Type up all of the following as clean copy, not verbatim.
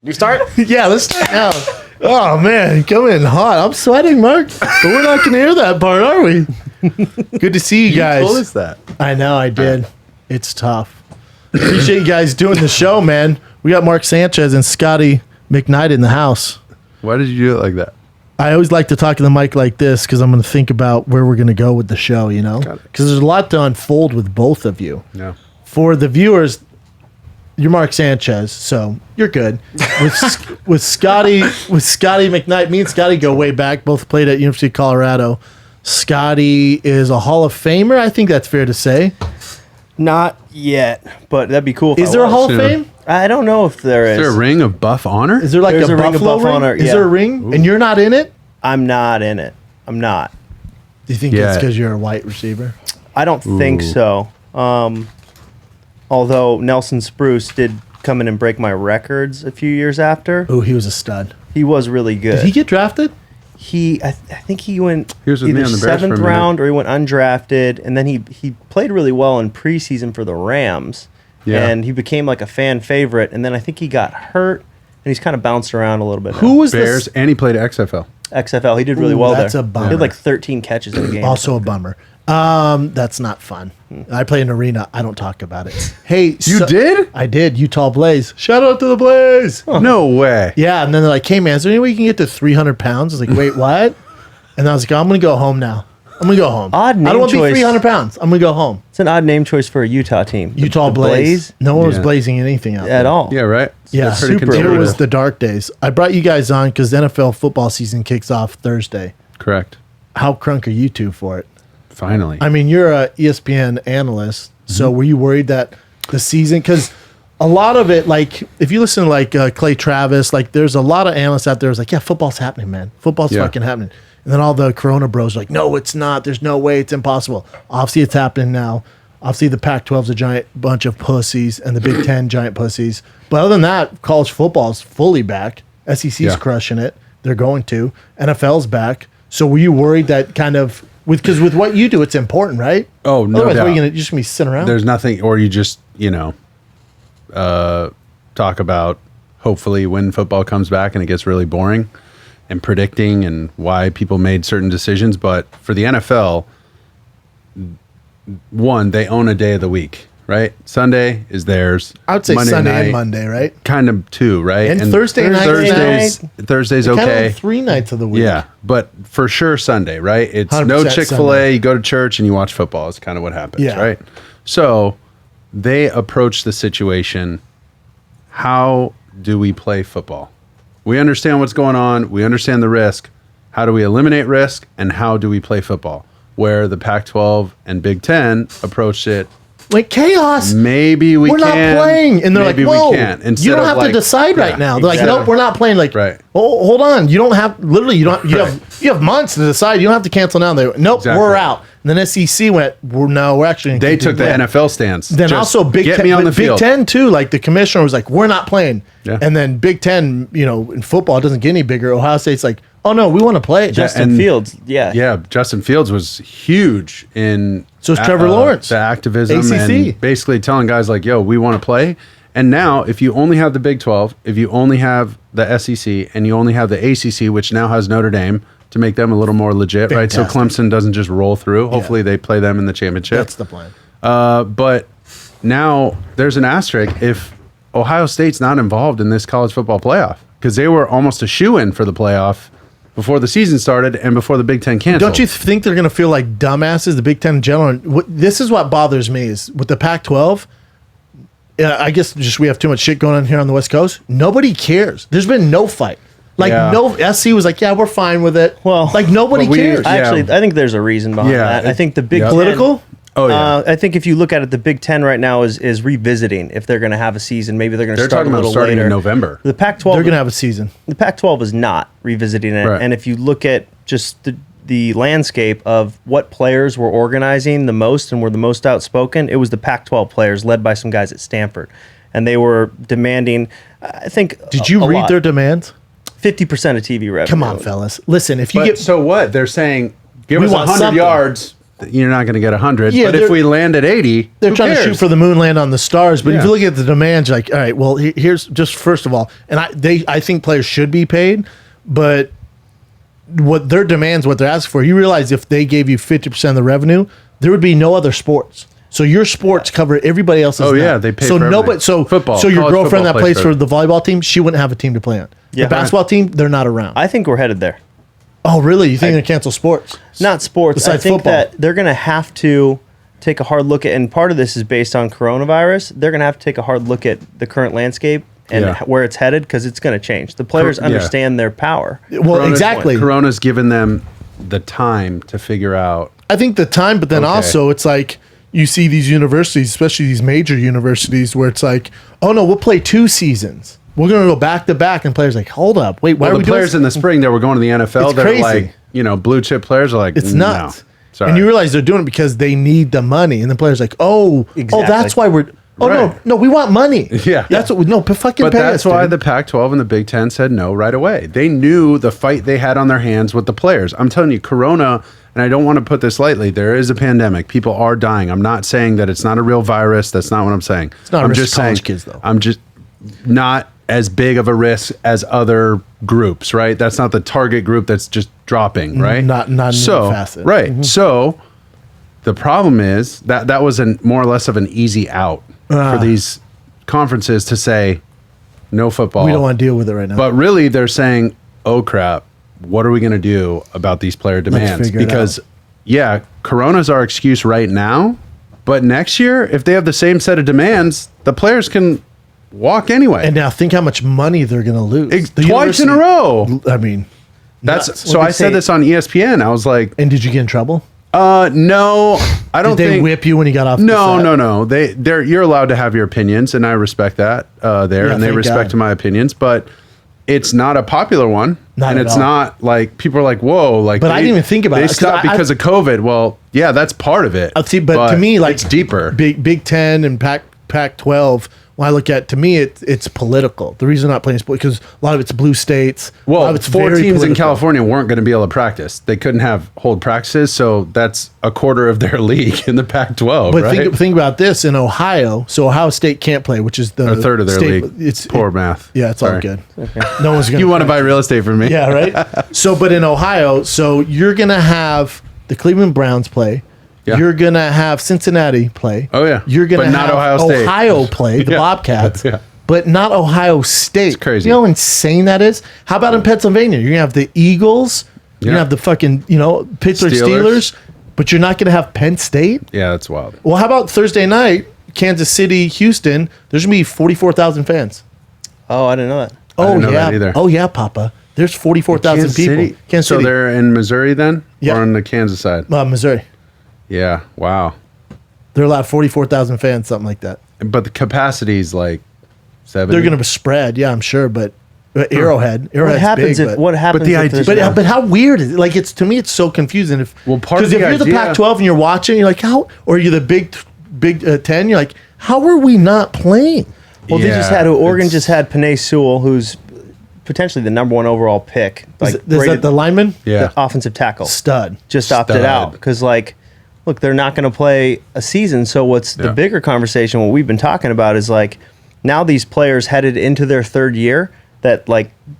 You start? Yeah, let's start now. Oh, man, coming in hot. I'm sweating, Mark. But we're not going to hear that part, are we? Good to see you guys. You told us that. I know, I did. It's tough. Appreciate you guys doing the show, man. We got Mark Sanchez and Scotty McKnight in the house. Why did you do it like that? I always like to talk to the mic like this because I'm going to think about where we're going to go with the show, you know? Because there's a lot to unfold with both of you. Yeah. For the viewers, you're Mark Sanchez, so you're good. With Scotty McKnight, me and Scotty go way back. Both played at University of Colorado. Scotty is a Hall of Famer. I think that's fair to say. Not yet, but that'd be cool. Is there a Hall of Fame? I don't know if there is. Is there a ring of buff honor? Is there like There's a a ring of Buffalo Buff ring? honor, Is yeah. there a ring? Ooh. And you're not in it? I'm not in it. I'm not. Do you think it's because you're a white receiver? I don't think so. Although Nelson Spruce did come in and break my records a few years after. Oh, he was a stud. He was really good. Did he get drafted? I think he went He was with me either on the Bears for a seventh minute. round or he went undrafted, and then he played really well in preseason for the Rams. Yeah. And he became like a fan favorite, and then I think he got hurt, and he's kind of bounced around a little bit. Who was Bears, this? and he played XFL. XFL? He did really Ooh, well that's there. a bummer. He had like 13 catches in a game. Also a bummer. That's not fun. I play an arena. I don't talk about it. Hey, You did? I did. Utah Blaze. Shout out to the Blaze. No way. Yeah, and then they're like, "Hey man, is there any way you can get to 300 pounds?" I was like, "Wait, what?" And I was like, "I'm gonna go home now. I'm gonna go home. Odd I name don't want to be choice. 300 pounds. I'm gonna go home." It's an odd name choice for a Utah team. The- Utah the Blaze. No one was Yeah. blazing anything out at there. all. Yeah, right? Yeah, That's pretty super. It conservative. was the dark days. I brought you guys on because the NFL football season kicks off Thursday. Correct. How crunk are you two for it? Finally. I mean, you're a ESPN analyst, so Mm-hmm. were you worried that the season? Because a lot of it, like if you listen to like Clay Travis, like there's a lot of analysts out there who's like, yeah, football's happening, man. Football's Yeah. fucking happening. And then all the Corona bros are like, no, it's not. There's no way. It's impossible. Obviously, it's happening now. Obviously, the Pac-12's a giant bunch of pussies, and the Big Ten giant pussies. But other than that, college football's fully back. SEC's Yeah. crushing it. They're going to. NFL's back. So were you worried that kind of because with what you do, it's important, right? Oh, no Otherwise, doubt. what are you gonna just be sitting around? There's nothing, or you just, talk about hopefully when football comes back and it gets really boring and predicting and why people made certain decisions. But for the NFL, one, they own a day of the week, right? Sunday is theirs. I would say Monday Sunday night, and Monday, right? Kind of two, right? And Thursday night Thursday's Kind okay. of 3 nights of the week. Yeah, but for sure Sunday, right? It's no 100% Chick-fil-A. Sunday. You go to church and you watch football. It's kind of what happens, Yeah. right? So they approach the situation, how do we play football? We understand what's going on. We understand the risk. How do we eliminate risk? And how do we play football? Where the Pac-12 and Big Ten approached it, Like chaos. maybe We're not playing. And they're maybe like, whoa, we can't. you Instead don't of have like- to decide right Yeah, now. They're like, exactly. nope, we're not playing. Like, Right. oh, hold on. You don't have, literally, you have months to decide. You don't have to cancel now. They went, nope, Exactly. we're out. And then SEC went, we're actually going to They took the NFL stance. Then Just also Big get Ten, me on the but Big field. Ten too. Like the commissioner was like, "We're not playing." Yeah. And then Big Ten, in football, it doesn't get any bigger. Ohio State's like, "Oh no, we want to play." Justin and- Fields, yeah. Yeah, Justin Fields was huge in So is Trevor Lawrence. the activism ACC. and basically telling guys like, "Yo, we want to play." And now, if you only have the Big 12, if you only have the SEC, and you only have the ACC, which now has Notre Dame to make them a little more legit, right? So Fantastic. Clemson doesn't just roll through. Hopefully, they play them in the championship. That's the plan. But now there's an asterisk if Ohio State's not involved in this college football playoff because they were almost a shoo-in for the playoff before the season started and before the Big Ten canceled. Don't you think they're going to feel like dumbasses, the Big Ten in general? And this is what bothers me is with the Pac-12. I guess just we have too much shit going on here on the West Coast. Nobody cares. There's been no fight. Like Yeah. no SC was like, yeah, we're fine with it. Well, like nobody but we- cares. I- Actually, Yeah. I think there's a reason behind Yeah, that. I it- think the Big yeah. Ten, Political? Oh, yeah. I think if you look at it, the Big Ten right now is revisiting if they're going to have a season. Maybe they're going to They're start talking a about little starting later. in November. The Pac-12, They're going to have a season. the Pac-12 is not revisiting it. Right. And if you look at just the landscape of what players were organizing the most and were the most outspoken, it was the Pac-12 players led by some guys at Stanford, and they were demanding. I think. Did you read their demands? 50% of TV revenue? Come on, fellas. Listen, if you But get so what? They're saying, give We us want 100 something. yards you're not going to get 100. Yeah, but if we land at 80, they're who trying to cares? shoot for the moon, land on the stars. But if Yeah. you look at the demands, you're like, all right, well, here's just first of all, and I think players should be paid, but what their demands, what they're asking for, you realize if they gave you 50% of the revenue, there would be no other sports. So your sports cover everybody else's. Oh, net. yeah, they pay so for nobody. everything. So Football, So your college girlfriend football that plays plays for for the volleyball team, she wouldn't have a team to play on. Yeah. The basketball team, they're not around. I think we're headed there. Oh, really? You think they're cancel sports? Not sports. I Besides think football. that they're going to have to take a hard look at, and part of this is based on coronavirus. They're going to have to take a hard look at the current landscape and Yeah. where it's headed, because it's going to change. The players Yeah. understand their power. Well, exactly. Corona's given them the time to figure out. I think the time, but then Okay. also it's like you see these universities, especially these major universities, where it's like, oh no, we'll play 2 seasons. We're going to go back to back, and players are like, hold up, wait, why Well, are we the players doing in the spring that were going to the NFL, It's they're crazy. like, blue chip players are like, It's no, nuts. sorry. And you realize they're doing it because they need the money, and the players are like, oh, Exactly. that's why we're. Oh Right. no, we want money. Yeah. that's what we no. Fucking But pay that's us, why dude. the Pac-12 and the Big Ten said no right away. They knew the fight they had on their hands with the players. I'm telling you, Corona, and I don't want to put this lightly, there is a pandemic. People are dying. I'm not saying that it's not a real virus. That's not what I'm saying. It's not a I'm risk just to college saying, kids, though. I'm just not as big of a risk as other groups, right? That's not the target group that's just dropping, right? Not in so, any facet. right. So the problem is that was more or less of an easy out for these conferences to say no football. we don't want to deal with it right now. But really, they're saying, "Oh crap, what are we going to do about these player demands?" figure it Because, out. yeah, Corona's our excuse right now, but next year, if they have the same set of demands, the players can walk anyway. and now think how much money they're going to lose. The Twice in a university- row. I mean, That's nuts. so. Well, I they said say- this on ESPN. I was like, And did you get in trouble? no, I don't Did they think. whip you when you got off? the No, set? no. They're you're allowed to have your opinions, and I respect that there, Yeah, and they thank respect God. my opinions. But it's not a popular one, Not and at it's all. not like people are like, "Whoa!" Like, But I didn't even think about they it, 'cause stopped I- because of COVID. Well, yeah, that's part of it. See, but to me, like it's deeper. Big Ten and Pac-12. When I look at, to me, it's political. The reason I'm not playing sport because a lot of it's blue states. a lot Well, of it's 4 very teams in political. California weren't going to be able to practice. They couldn't hold practices, so that's a quarter of their league in the Pac-12, But right? think about this in Ohio. So Ohio State can't play, which is the a third of their state, league. It's poor math. Yeah, it's all Sorry. good. No one's gonna. You want to buy real estate from me? Yeah, right. So, but in Ohio, so you're gonna have the Cleveland Browns play. Yeah. You're gonna have Cincinnati play. Oh, yeah. You're gonna But not have Ohio State. Ohio play the Yeah. Bobcats. Yeah. But not Ohio State. It's crazy. You know how insane that is? How about in Pennsylvania? You're gonna have the Eagles. You're Yeah. gonna have the fucking Pittsburgh Steelers. Steelers. But you're not gonna have Penn State. Yeah, that's wild. Well, how about Thursday night, Kansas City, Houston? There's gonna be 44,000 fans. Oh, I didn't know that. Oh didn't know yeah. that either. Oh yeah, Papa. There's 44,000 people. Kansas So City, they're in Missouri then? Yeah. Or on the Kansas side? Missouri. Yeah. Wow. They're allowed 44,000 fans, something like that. But the capacity is like 70. They're going to spread, yeah, I'm sure. But Arrowhead's What happens big. if what happens? the if idea- there's but how weird is it? Like it's to me, it's so confusing. Well, part of because if the you're the idea- Pac-12 and you're watching, you're like, how? Or you're the Big Ten, you're like, how are we not playing? Well, they just Yeah, had Oregon it's- just had Penei Sewell, who's potentially the number 1 overall pick, Is like that rated the lineman? Yeah. the offensive tackle, Stud. just opted Stud. out because look, they're not going to play a season. So what's the Yeah. bigger conversation? What we've been talking about is now these players headed into their 3rd year that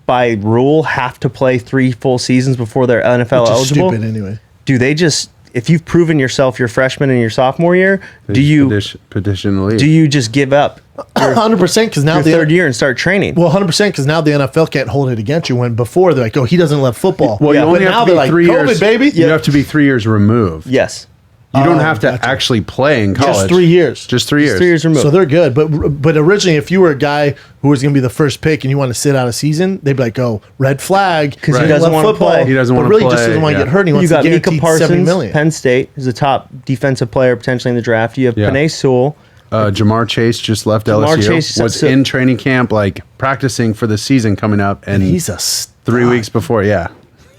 by rule have to play 3 full seasons before they're NFL Which is eligible. stupid anyway. Do they just, if you've proven yourself your freshman and your sophomore year, do you petition the league? do you just give up 100% because now your the 3rd year and start training? Well, 100% because now the NFL can't hold it against you. When before they're like, oh, he doesn't love football. Well, you But only now have to they're be like, 3 COVID, years, baby. You have to be 3 years removed. Yes. You don't have to gotcha. actually play in college. Just 3 years. Just 3 years. 3 years removed. So they're good, but originally, if you were a guy who was going to be the first pick and you want to sit out a season, they'd be like, "Oh, red flag," 'Cause he He doesn't love wanna football. play. He doesn't But wanna really just play, doesn't want to yeah. get hurt. He You wants got to Mika guarantee $70 Parsons, million. Penn State, who's a top defensive player potentially in the draft. You have Yeah. Penei Sewell. Jamar Chase just left Jamar LSU. Chase- was so- in training camp, practicing for the season coming up, and He's a stud. 3 weeks before. Yeah,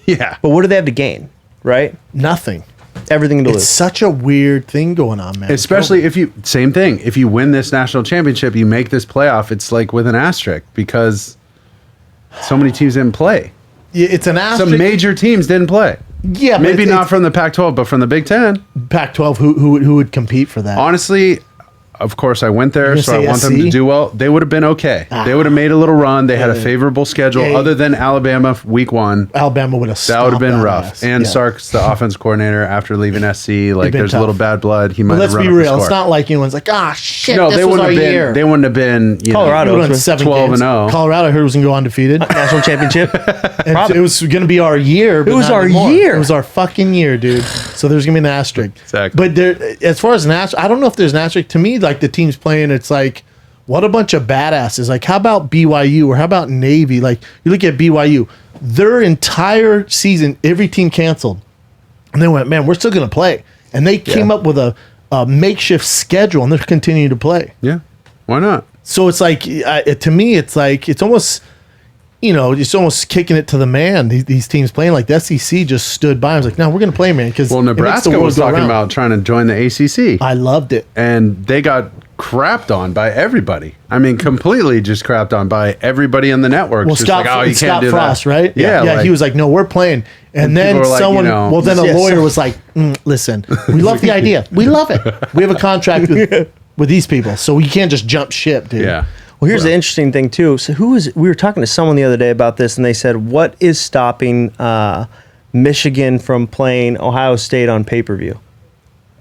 yeah. But what do they have to gain? Right? Nothing. Everything to It's lose. such a weird thing going on, man. Especially if you same thing. If you win this national championship, you make this playoff. It's with an asterisk because so many teams didn't play. Yeah, it's an asterisk. Some major teams didn't play. Yeah, but Maybe not from the Pac-12, but from the Big Ten. Pac-12. Who would compete for that? Honestly, of course, I went there, You're so gonna I want say them to SC? do well. They would have been okay. They would have made a little run. They had a Yeah. favorable schedule, Yeah. other than Alabama week 1. Alabama would have. That would have been rough. Ass. And Yeah. Sark's the offense coordinator after leaving SC. Like, been there's tough. a little bad blood. He might But let's have run be up the real. score. It's not like anyone's like, shit. No, this they was wouldn't our have been. year. They wouldn't have been. Colorado. We won was 7 12 games. and 0. Colorado, I heard, was going to go undefeated. National championship. And Probably. it was going to be our year. But It was not our anymore. year. It was our fucking year, dude. So there's going to be an asterisk. Exactly. But there, as far as an asterisk, I don't know if there's an asterisk. To me, like the team's playing, it's like, what a bunch of badasses. Like, how about BYU or how about Navy? Like, you look at BYU, their entire season, every team canceled. And they went, man, we're still going to play. And they came up with a makeshift schedule, and they're continuing to play. Yeah. Why not? So it's like, to me, it's like, it's almost, it's almost kicking it to the man. These teams playing, like the SEC just stood by. I was like, no, we're going to play, man. Because Well, Nebraska was talking about trying to join the ACC. I loved it. And they got crapped on by everybody. I mean, completely just crapped on by everybody in the network. Well, just Scott, like, oh, you Scott can't do Frost, that. right? Yeah. Yeah. like- He was like, no, we're playing. And then people were like, someone, Yes. a lawyer was like, listen, we love the idea. We love it. We have a contract with these people. So we can't just jump ship, dude. Yeah. Well, here's the interesting thing too. So we were talking to someone the other day about this, and they said, what is stopping Michigan from playing Ohio State on pay-per-view?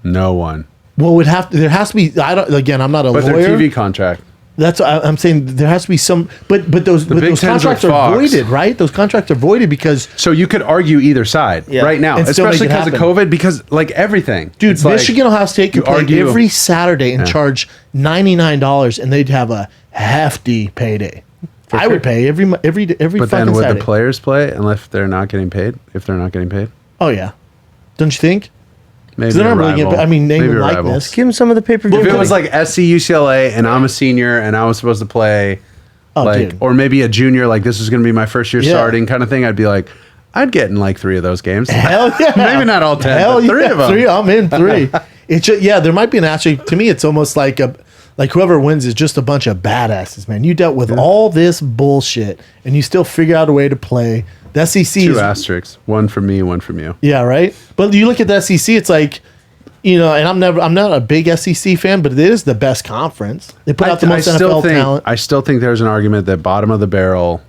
No one. Well, there has to be, I'm not a But lawyer. their TV contract. That's what I'm saying. There has to be some, but those Big those Ten's contracts like are Fox. voided, right? Those contracts are voided because, So you could argue either side Yeah. right now, And still especially make it because of happen. COVID, because like everything. dude, It's like, Michigan Ohio State you could play argue- every Saturday and charge $99, and they'd have a hefty payday. I would pay every But fucking then would Saturday. the players play unless they're not getting paid? If they're not getting paid, Oh yeah, don't you think? maybe they're a not really rival. getting- I mean, name Maybe and a rival. likeness. Give them some of the pay-per-view. If it money. was like SC UCLA and I'm a senior and I was supposed to play, dude. or maybe a junior, like this is going to be my first year Yeah. starting kind of thing, I'd be like, I'd get in like 3 of those games. Hell yeah, Maybe not all 10, Hell but 3 yeah, of them. 3. I'm in 3. It's just, there might be an asterisk. To me, it's almost like whoever wins is just a bunch of badasses, man. You dealt with all this bullshit, and you still figure out a way to play. The SEC 2 is asterisks, 1 from me, 1 from you. yeah, right. But you look at the SEC, it's like, and I'm not a big SEC fan, but it is the best conference. They put out the most NFL talent. I still think there's an argument that bottom of the barrel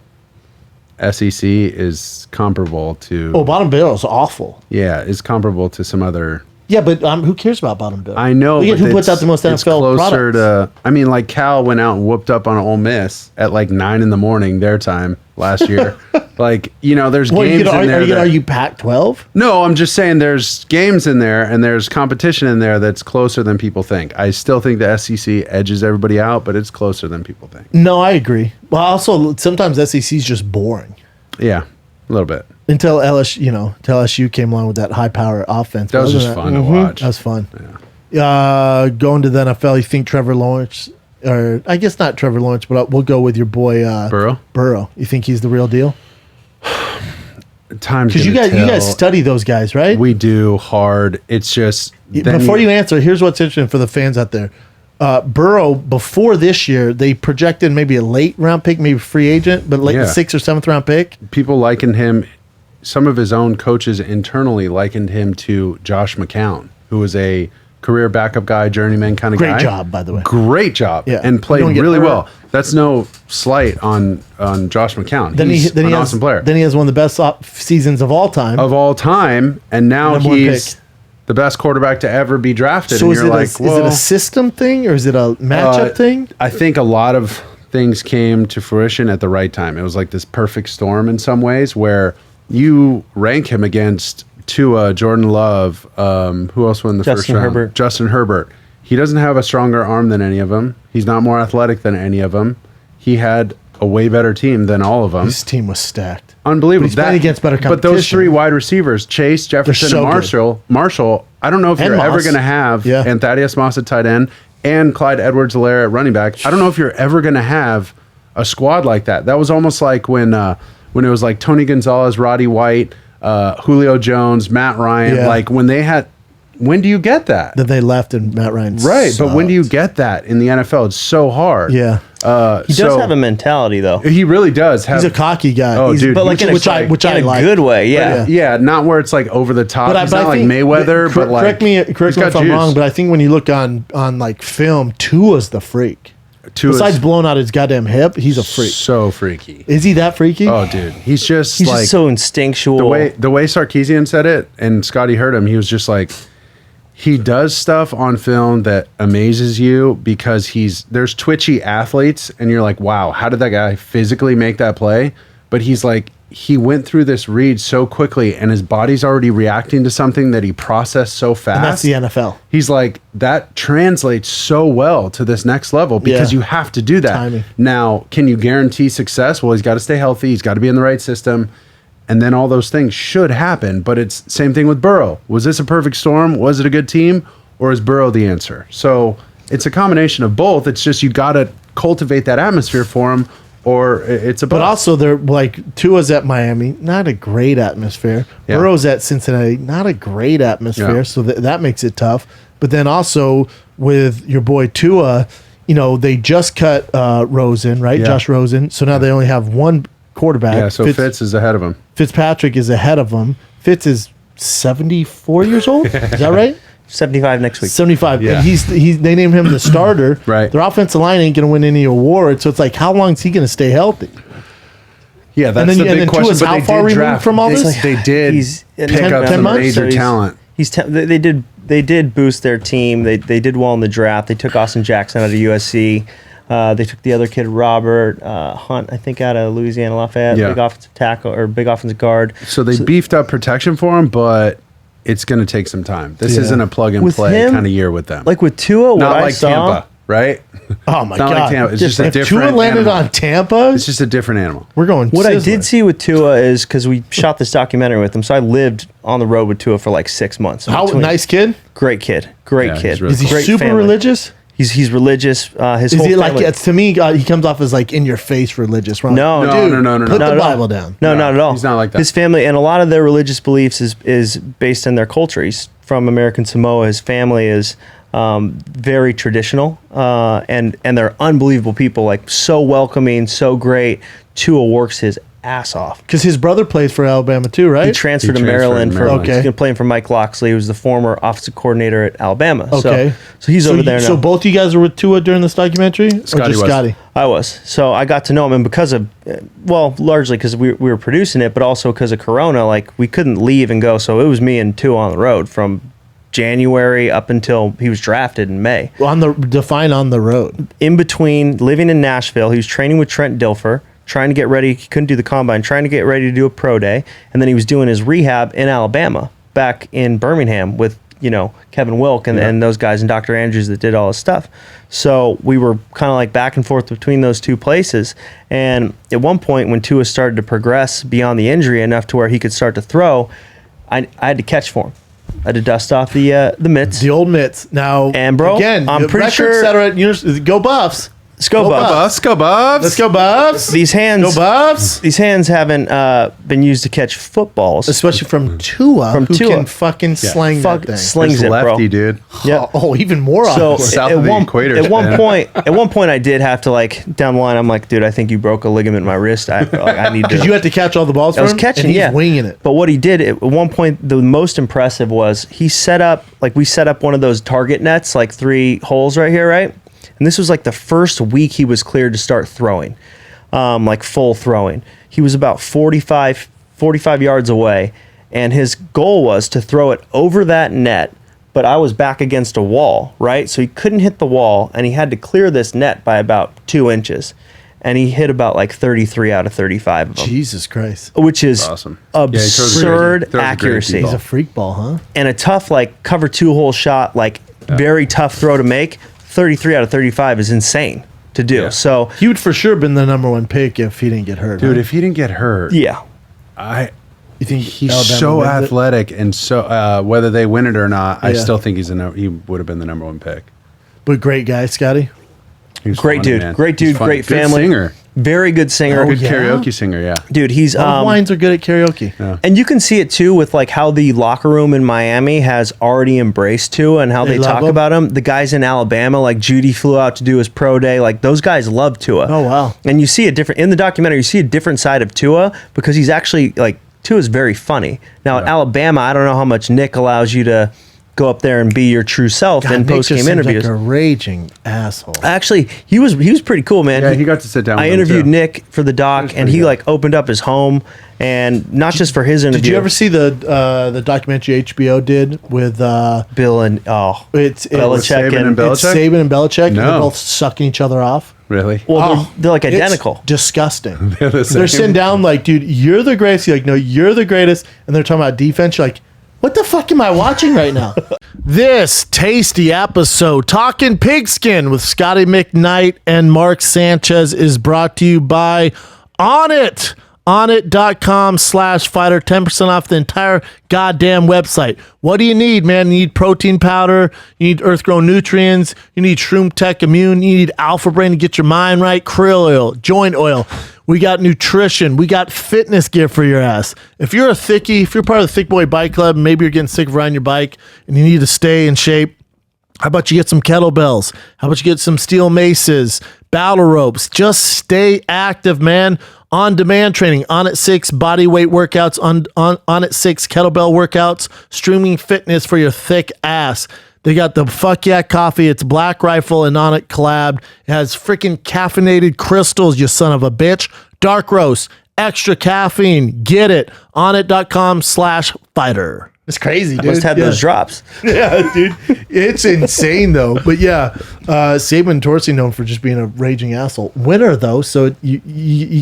SEC is comparable to Bottom barrel is awful. is comparable to some other. Yeah, but who cares about bottom barrel? I know. Look at but who puts it's- out the most it's NFL closer products. to. I mean, like Cal went out and whooped up on Ole Miss at like 9 a.m. their time last year. Like there's Well, games in there. are you that- going to argue Pac-12? No, I'm just saying there's games in there and there's competition in there that's closer than people think. I still think the SEC edges everybody out, but it's closer than people think. No, I agree. Well, also sometimes SEC is just boring. Yeah, a little bit. Until LSU came along with that high power offense. That was But just other fun than to watch. That was fun. Going to the NFL, you think Trevor Lawrence, or I guess not Trevor Lawrence, but we'll go with your boy Burrow? Burrow. You think he's the real deal? Time's Because you gonna guys tell. study those guys, right? We do hard. It's just Before you answer, here's what's interesting for the fans out there. Burrow, before this year, they projected maybe a late round pick, maybe free agent, but late Yeah. 6th or 7th round pick. people likened him. Some of his own coaches internally likened him to Josh McCown, who was a career backup guy, journeyman kind of guy. Great job, by the way. Great job. Yeah. And played You don't get really hurt. well. That's no slight on Josh McCown. He's Then an he has, awesome player. Then he has one of the best seasons of all time. Of all time, and now Number one he's pick. the best quarterback to ever be drafted. So and is you're it, like, is it a system thing or is it a matchup thing? I think a lot of things came to fruition at the right time. It was like this perfect storm in some ways where you rank him against Tua, Jordan Love, who else won the first Justin round? Herbert. Justin Herbert. He doesn't have a stronger arm than any of them. He's not more athletic than any of them. He had a way better team than all of them. His team was stacked. Unbelievable. But he's playing against better But those competition. 3 wide receivers, Chase, Jefferson, so and Marshall, I don't know if And you're ever Moss. going to have, Yeah. and Thaddeus Moss at tight end, and Clyde Edwards-Helaire at running back. I don't know if you're ever going to have a squad like that. That was almost like when it was like Tony Gonzalez, Roddy White, Julio Jones, Matt Ryan. Yeah. Like when they had when do you get that? That they left and Matt Ryan. Right, but when do you sucked. get that in the NFL? It's so hard. Yeah, He does have a mentality, though. He really does have. he's a cocky guy. Oh, dude, but like in a, which I in a like. good way, yeah. yeah, not where it's like over the top. He's not like think- Mayweather, but like correct me he's if got I'm juice. wrong, but I think when you look on like film, Tua's the freak. Tua's Besides blowing out his goddamn hip, he's a freak. so freaky. Is he that freaky? Oh, dude, he's just He's like just so instinctual. the way Sarkisian said it, and Scotty heard him. He was just like, he does stuff on film that amazes you because there's twitchy athletes, and you're like, wow, how did that guy physically make that play? But he's like, he went through this read so quickly, and his body's already reacting to something that he processed so fast. And that's the NFL. He's like, that translates so well to this next level because Yeah. you have to do that. Timing. Now, can you guarantee success? Well, he's got to stay healthy. He's got to be in the right system. And then all those things should happen. But it's same thing with Burrow. Was this a perfect storm? Was it a good team? Or is Burrow the answer? So it's a combination of both. It's just you got to cultivate that atmosphere for him, or it's a But bust. also, they're like Tua's at Miami, not a great atmosphere. Yeah. Burrow's at Cincinnati, not a great atmosphere. Yeah. So that makes it tough. But then also with your boy Tua, they just cut Rosen, right? Yeah. Josh Rosen. So now they only have one quarterback. Yeah, so Fitz is ahead of him. Fitzpatrick is ahead of him. Fitz is 74 years old. Is that right? 75 next week. 75. Yeah. And they named him the starter. Right. Their offensive line ain't going to win any awards. So it's like, how long is he going to stay healthy? Yeah, that's then- the and big then question. Tua's but how they far did removed draft from all they- this? They did He's pick 10 up some months, major so he's- talent. They did boost their team. They did well in the draft. They took Austin Jackson out of USC. They took the other kid, Robert Hunt, I think, out of Louisiana Lafayette. Yeah. Big offensive tackle or big offensive guard. So they beefed up protection for him, but it's going to take some time. This Yeah. isn't a plug and With play him, kind of year with them. Like with Tua, not what I like saw, Tampa, right? Oh, my Not God. like Tampa. It's just a if different Tua landed animal. on Tampa, It's just a different animal. we're going What I Sizzler. did see with Tua is because we shot this documentary with him, so I lived on the road with Tua for like 6 months. How Between- nice kid? great kid, great Yeah, kid. he's really Is he Great super family. religious? He's religious. His Is whole he like, family- to me, he comes off as like in your face religious. We're like, No, No, dude, no. Put Not the at all. Bible down. No, No, not at all. he's not like that. His family and a lot of their religious beliefs is based in their culture. He's from American Samoa. His family is very traditional, and they're unbelievable people. Like so welcoming, so great. Tua works his ass off. Because his brother plays for Alabama too, right? He transferred to He transferred Maryland to for Maryland. Okay. he's playing for Mike Loxley, who was the former offensive coordinator at Alabama. Okay. So he's over there now. So both you guys were with Tua during this documentary? Or Scotty just was. Scotty? I was. So I got to know him, and because of, largely because we were producing it, but also because of Corona, like we couldn't leave and go. So it was me and Tua on the road from January up until he was drafted in May. Well, define on the road. In between living in Nashville, he was training with Trent Dilfer, trying to get ready. He couldn't do the combine, trying to get ready to do a pro day, and then he was doing his rehab in Alabama, back in Birmingham with Kevin Wilk and those guys and Dr. Andrews that did all his stuff. So we were kind of like back and forth between those two places. And at one point, when Tua started to progress beyond the injury enough to where he could start to throw, I had to catch for him. I had to dust off the mitts. The old mitts. Now, And, bro, again, I'm the pretty records sure- that are at Go Buffs. Let's go, Go Buff. Buffs. Go Buffs. Let's go Buffs. These hands, Go Buffs. these hands haven't been used to catch footballs. Especially from Tua, From who Tua. can fucking sling Fuck, that thing. slings This it, bro. lefty, dude. Yeah. Oh, even more So awkward. South at of the one equator, at one man. point, I did have to down the line. I'm like, dude, I think you broke a ligament in my wrist. I need to. Because you had to catch all the balls I for was him, catching, and he's yeah, winging it. But what he did at one point, the most impressive was we set up one of those target nets, like 3 holes right here, right? And this was like the first week he was cleared to start throwing, like full throwing. He was about 45 yards away, and his goal was to throw it over that net. But I was back against a wall, right? So he couldn't hit the wall, and he had to clear this net by about 2 inches. And he hit about like 33 out of 35 of them, Jesus Christ. which is Awesome. Yeah, he throws a great- absurd throws a great accuracy. deep He's a freak ball, huh? And a tough cover 2-hole shot, very tough throw to make. 33 out of 35 is insane to do. Yeah. So He would for sure been the number 1 pick if he didn't get hurt. Dude, huh? if he didn't get hurt, yeah, You think he's Alabama so wins it? athletic, and so whether they win it or not, I Yeah. still think he would have been the number 1 pick. But great guy, Scotty. He was Great funny, dude. man. Great He's dude, funny. great Good family. singer. Very good singer. Good yeah? karaoke singer, yeah. Dude, he's All wines are good at karaoke. Yeah. and you can see it too with like how the locker room in Miami has already embraced Tua and how They they love talk him. about him. The guys in Alabama, like Judy flew out to do his pro day. Like those guys love Tua. Oh, wow. And you see a different in the documentary. You see a different side of Tua because he's actually like Tua's very funny. Now at Alabama, I don't know how much Nick allows you to go up there and be your true self in Nick post just game seems interviews. like a raging asshole. Actually, he was pretty cool, man. Yeah, he got to sit down with I him, interviewed too. Nick for the doc, and pretty he good. like opened up his home, and not just for his interview. Did you ever see the documentary HBO did with Bill and it's Belichick Saban and and Belichick? It's Saban and Belichick, and No. they're both sucking each other off. Really? well, they're like it's identical. disgusting. They're the They're same. sitting down like, dude, you're the greatest. You're like, no, you're the greatest. And they're talking about defense. You're like, what the fuck am I watching right now? This tasty episode, Talking Pigskin with Scotty McKnight and Mark Sanchez, is brought to you by Onnit. Onnit.com/fighter. 10% off the entire goddamn website. What do you need, man? You need protein powder. You need earth grown nutrients. You need Shroom Tech Immune. You need Alpha Brain to get your mind right. Krill oil, joint oil. We got nutrition. We got fitness gear for your ass. If you're a thickie, if you're part of the Thick Boy Bike Club, maybe you're getting sick of riding your bike and you need to stay in shape, how about you get some kettlebells? How about you get some steel maces, battle ropes? Just stay active, man. On-demand training, On at 6 body weight workouts, on at 6 kettlebell workouts, streaming fitness for your thick ass. They got the Fuck Yeah coffee. It's Black Rifle and On It collabed. It has freaking caffeinated crystals, you son of a bitch. Dark roast, extra caffeine. Get it. Onnit.com/fighter. It's crazy, dude. Must have those drops. Yeah, dude. It's insane, though. But yeah, Saban and Dorsey known for just being a raging asshole. Winner, though, so you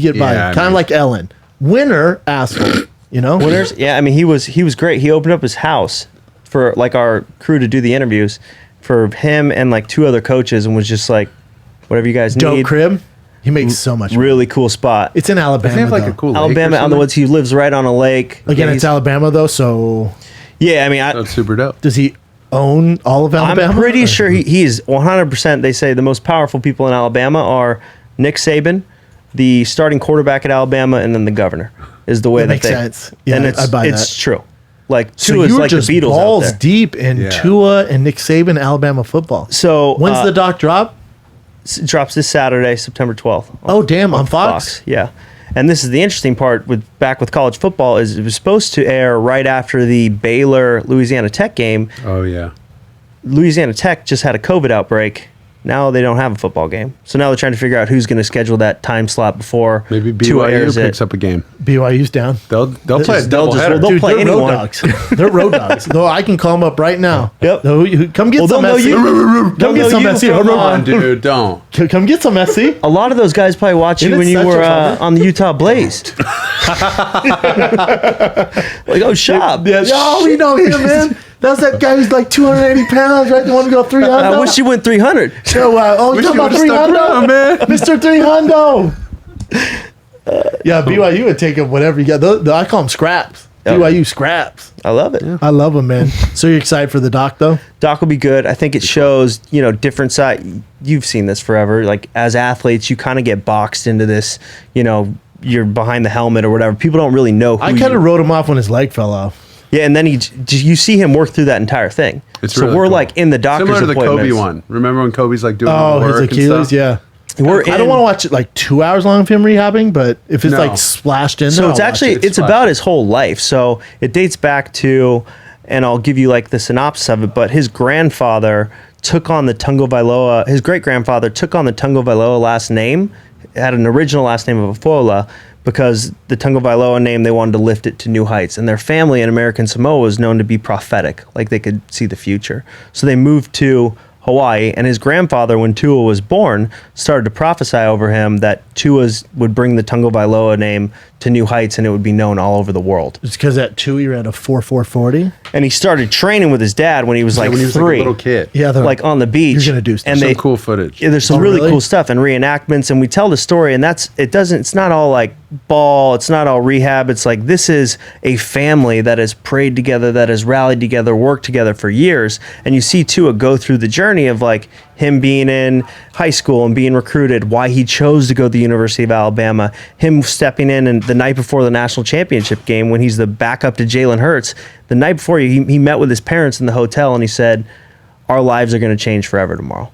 get by. Yeah, I Kind of mean- like Ellen. Winner, asshole. You know? Winners, yeah. I mean, he was great. He opened up his house for like our crew to do the interviews for him and like 2 other coaches, and was just like, whatever you guys Dope need. crib. He makes so much money. Really cool spot. It's in Alabama, Doesn't he have like though. a cool lake or Alabama on the something? woods. He lives right on a lake. Again, Yeah, it's he's- Alabama, though, so Yeah, I mean, That's super dope. does he own all of Alabama? I'm pretty sure he is 100%. They say the most powerful people in Alabama are Nick Saban, the starting quarterback at Alabama, and then the governor. Is the way That that makes they. sense. Yeah, and I buy it's that. true. Like So Tua is you were like just the Beatles balls out there. deep in Yeah. Tua and Nick Saban Alabama football. So When's the doc drop? it drops this Saturday, September 12th. Oh, damn, on Fox? Yeah. And this is the interesting part with college football is it was supposed to air right after the Baylor Louisiana Tech game. Oh, yeah. Louisiana Tech just had a COVID outbreak. Now they don't have a football game. So now they're trying to figure out who's going to schedule that time slot before Maybe Tua BYU airs picks it. up a game. BYU's down. They'll play a they'll just- doubleheader. they'll Dude, play they're anyone. road dogs. They're road dogs. No, I can call them up right now. Yep. No, come get Well, some they'll know Messi. you. Come They'll get know some you Messi. from, Come on, dude, don't. Come get some Messi. A lot of those guys probably watch you Isn't when it you such were a bummer? on the Utah Blaze. Like, oh, shop. Yeah, oh, we know him, man. That's that guy who's like 280 pounds, right? The one who go 300. I wish you went 300. So, oh, you Wish talking you about would've stuck 300? around, man. Mr. 300. Yeah, BYU would take up whatever you got. I call them scraps. Yep. BYU scraps. I love it. I love them, man. So you're excited for the doc, though? Doc will be good. I think it shows, different side. You've seen this forever. Like as athletes, you kind of get boxed into this, you're behind the helmet or whatever. People don't really know who I kind of wrote him off when his leg fell off. Yeah, and then you see him work through that entire thing. It's so really we're cool. like in the doctor's Similar to the appointments. Kobe one. Remember when Kobe's like doing Oh, all the his work and Achilles, stuff? yeah. We're I don't want to watch it like 2 hours long of him rehabbing, but if it's No. like splashed in, So there, it's I'll watch actually it. it's about his whole life. So it dates back to, and I'll give you like the synopsis of it. But his grandfather took on the Tagovailoa. His great grandfather took on the Tagovailoa last name. It had an original last name of Afola because the Tagovailoa name they wanted to lift it to new heights. And their family in American Samoa was known to be prophetic, like they could see the future. So they moved to Hawaii, and his grandfather, when Tua was born, started to prophesy over him that Tua's would bring the Tagovailoa name to new heights, and it would be known all over the world. It's because at 2 he ran a 4.40. And he started training with his dad when he was like when he was 3, like a little kid. Yeah, they're like on the beach. You're gonna do stuff. and Some they cool footage. Yeah, there's some Oh, really really? cool stuff and reenactments, and we tell the story, and it's not all like ball, it's not all rehab. It's like this is a family that has prayed together, that has rallied together, worked together for years, and you see Tua go through the journey. journey of like him being in high school and being recruited, why he chose to go to the University of Alabama, him stepping in and the night before the national championship game when he's the backup to Jalen Hurts. The night before he met with his parents in the hotel and he said, our lives are going to change forever tomorrow.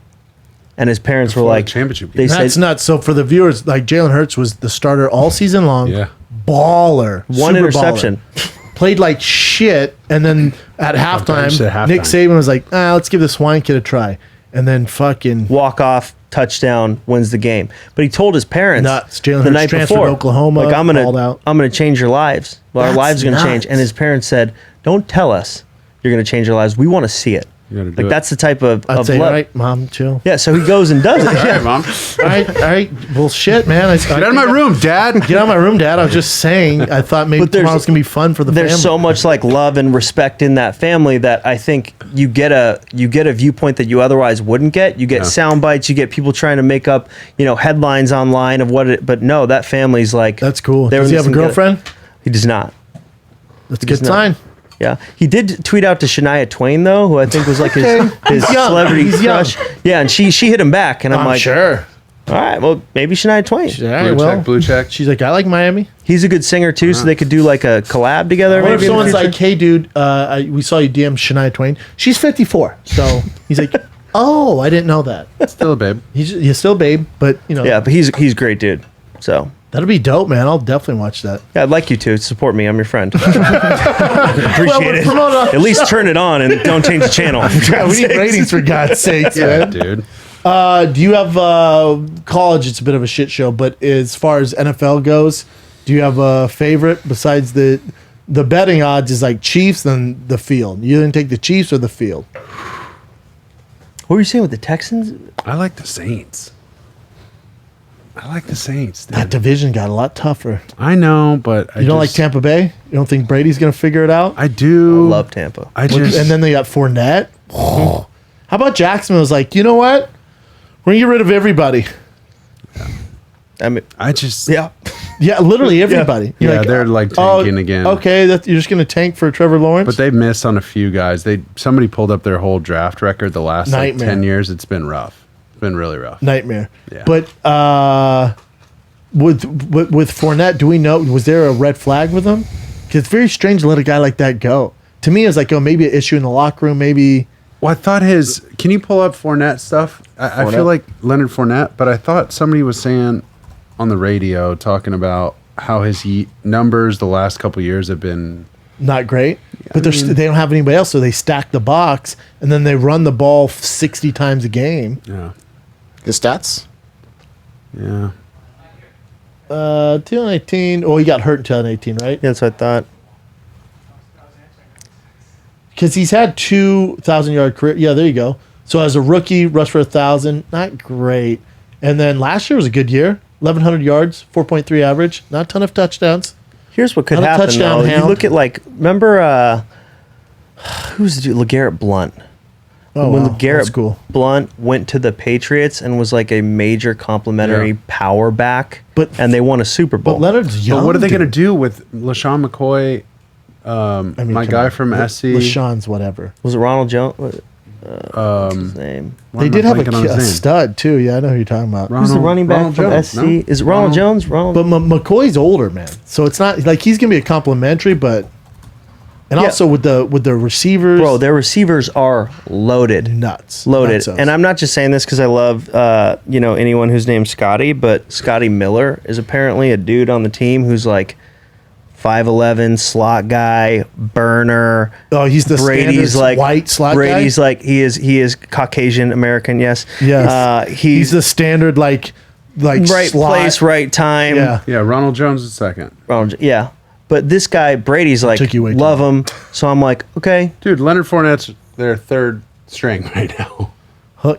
And his parents were like, championship they game. said, That's nuts. So for the viewers, like Jalen Hurts was the starter all season long. Yeah. Baller. one Super interception. baller. Played like shit. And then at halftime, Nick halftime. Saban was like, let's give this swine kid a try. And then fucking Walk off, touchdown, wins the game. But he told his parents Nuts. Jalen the Hurts night transferred before, to Oklahoma, like I'm balled out. gonna change your lives. Well, our That's lives are gonna change. nuts. And his parents said, don't tell us you're gonna change your lives. We want to see it. You gotta do Like it. that's the type of I'd say, love. all right, mom, chill. Yeah, so he goes and does it. All right, Mom. All right. Well, shit, man. Get out of my room, Dad. Get out of my room, Dad. I was just saying. I thought maybe But there's- tomorrow's gonna be fun for the There's family. so much like love and respect in that family that I think you get a viewpoint that you otherwise wouldn't get. You get sound bites. You get people trying to make up headlines online of what it. But no, that family's like That's cool. they're Does he have a in this together. girlfriend? He does not. That's a good not. sign. Yeah, he did tweet out to Shania Twain though, who I think was like his He's young. celebrity He's young. crush. Yeah, and she hit him back, and I'm like, sure. all right, well maybe Shania Twain. All right, well, Blue check. she's like, I like Miami. He's a good singer too, so they could do like a collab together. What if Maybe in the someone's future. like, hey, dude, we saw you DM Shania Twain. She's 54. So he's like, oh, I didn't know that. Still a babe. He's still a babe, but, yeah, but he's a great dude. So that'll be dope, man. I'll definitely watch that. yeah, I'd like you to support me. I'm your friend. Well, Appreciate we're it. promoting our At least turn it on and don't change the channel. Yeah, we need ratings for God's sakes, Yeah, man. dude. Do you have college? It's a bit of a shit show, but as far as NFL goes, do you have a favorite besides the betting odds is like Chiefs and the field? You didn't take the Chiefs or the field? What were you saying with the Texans? I like the Saints. I like the Saints. Dude. That division got a lot tougher. I know, but You don't like Tampa Bay? You don't think Brady's going to figure it out? I do. Love Tampa. I just And then they got Fournette. How about Jacksonville was like, you know what? We're going to get rid of everybody. I mean, I just yeah. Yeah, literally everybody. You're Yeah, they're like tanking again. Okay, you're just going to tank for Trevor Lawrence? But they've missed on a few guys. Somebody pulled up their whole draft record the last Nightmare. 10 years. It's been rough. It's been really rough. Nightmare. Yeah. But with Fournette, do we know, was there a red flag with him? Because it's very strange to let a guy like that go. To me, it's like, oh, maybe an issue in the locker room, maybe. Well, I thought can you pull up Fournette stuff? I feel like Leonard Fournette, but I thought somebody was saying on the radio talking about how his numbers the last couple years have been Not great. But they don't have anybody else, so they stack the box, and then they run the ball 60 times a game. yeah. His stats? Yeah. 2018. Oh, he got hurt in 2018, right? Yeah, that's what I thought. Because he's had 2,000-yard career. Yeah, there you go. So as a rookie, rushed for 1,000. Not great. And then last year was a good year. 1,100 yards, 4.3 average. Not a ton of touchdowns. Here's what could Not a happen touchdown though. You hound. look at remember who's the dude? LeGarrette Blunt. Oh, When wow. LeGarrette That's cool. Blunt went to the Patriots and was like a major complimentary Yeah. power back, and they won a Super Bowl. But Leonard's young. But what are they going to dude. do with LaShawn McCoy, I mean, my come guy on. from SC? LaShawn's whatever. Was it Ronald Jones? What's his name? Why They am I did have blanking on his a name? stud, too. Yeah, I know who you're talking about. Who's the running back from Jones, SC? no? Is it Ronald Jones? Ronald. But McCoy's older, man. So it's not like he's going to be a complimentary, but. And Yeah. also with the receivers. Bro, their receivers are loaded. Nuts. Loaded. Nutsos. And I'm not just saying this because I love anyone who's named Scotty, but Scotty Miller is apparently a dude on the team who's like 5'11", slot guy, burner. Oh, he's the Brady's standard like white slot Brady's guy? like he is Caucasian American, yes. Yes. He's the standard like right slot. place, right time. Yeah. Yeah, Ronald Jones is second. Yeah. But this guy, Brady's like, Took you way too love him. So I'm like, okay. Dude, Leonard Fournette's their third string right now.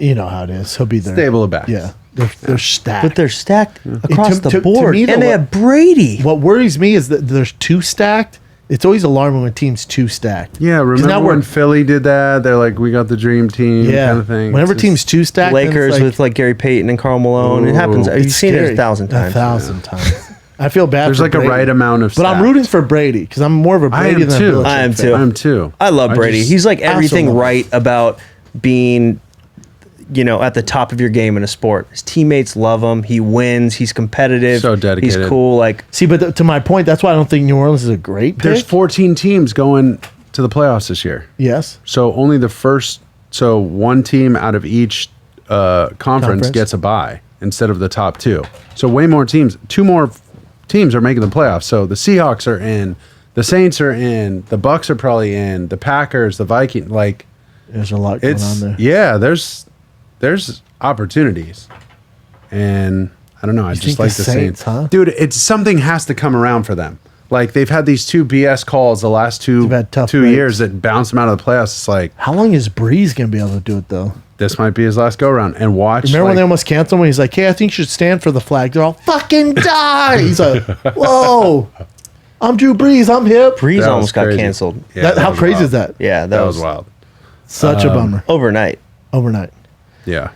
You know how it is. He'll be there. Stable at back. Yeah. They're stacked. But they're stacked across to the board. me, though, and they what- have Brady. What worries me is that there's two stacked. It's always alarming when a team's too stacked. Yeah, 'Cause remember now when Philly did that? They're like, we got the dream team Yeah. kind of thing. Whenever It's team's too stacked, then it's Lakers like, with like Gary Payton and Karl Malone. It happens. Ooh. You've it's seen it scary. 1,000 times. 1,000 times. I feel bad. There's for like a Brady. right amount of But I'm stack. rooting for Brady because I'm more of a I Brady am than too. a Belichick I am fan. too. I'm too. I love Brady. just He's like everything love him. right about being at the top of your game in a sport. His teammates love him. He wins. He's competitive. So dedicated. He's cool. Like, See, but to my point, that's why I don't think New Orleans is a great pick. There's 14 teams going to the playoffs this year. Yes. So only one team out of each conference gets a bye instead of the top two. So way more teams. Two more teams are making the playoffs. So the Seahawks are in, the Saints are in, the Bucks are probably in, the Packers, the Vikings. Like, there's a lot going on there. Yeah, there's opportunities, and I don't know. I just like the Saints, huh? Dude. Something has to come around for them. Like they've had these two BS calls the last two years that bounced them out of the playoffs. It's like, how long is Breeze gonna be able to do it though? This might be his last go round. And watch. Remember when they almost canceled him? When he's like, "Hey, I think you should stand for the flag." They're all fucking die. He's like, "Whoa, I'm Drew Brees. I'm hip." Breeze That was almost got crazy. canceled. Yeah, How was crazy wild. is that? Yeah, That was wild. Such a bummer. overnight. Overnight. Yeah.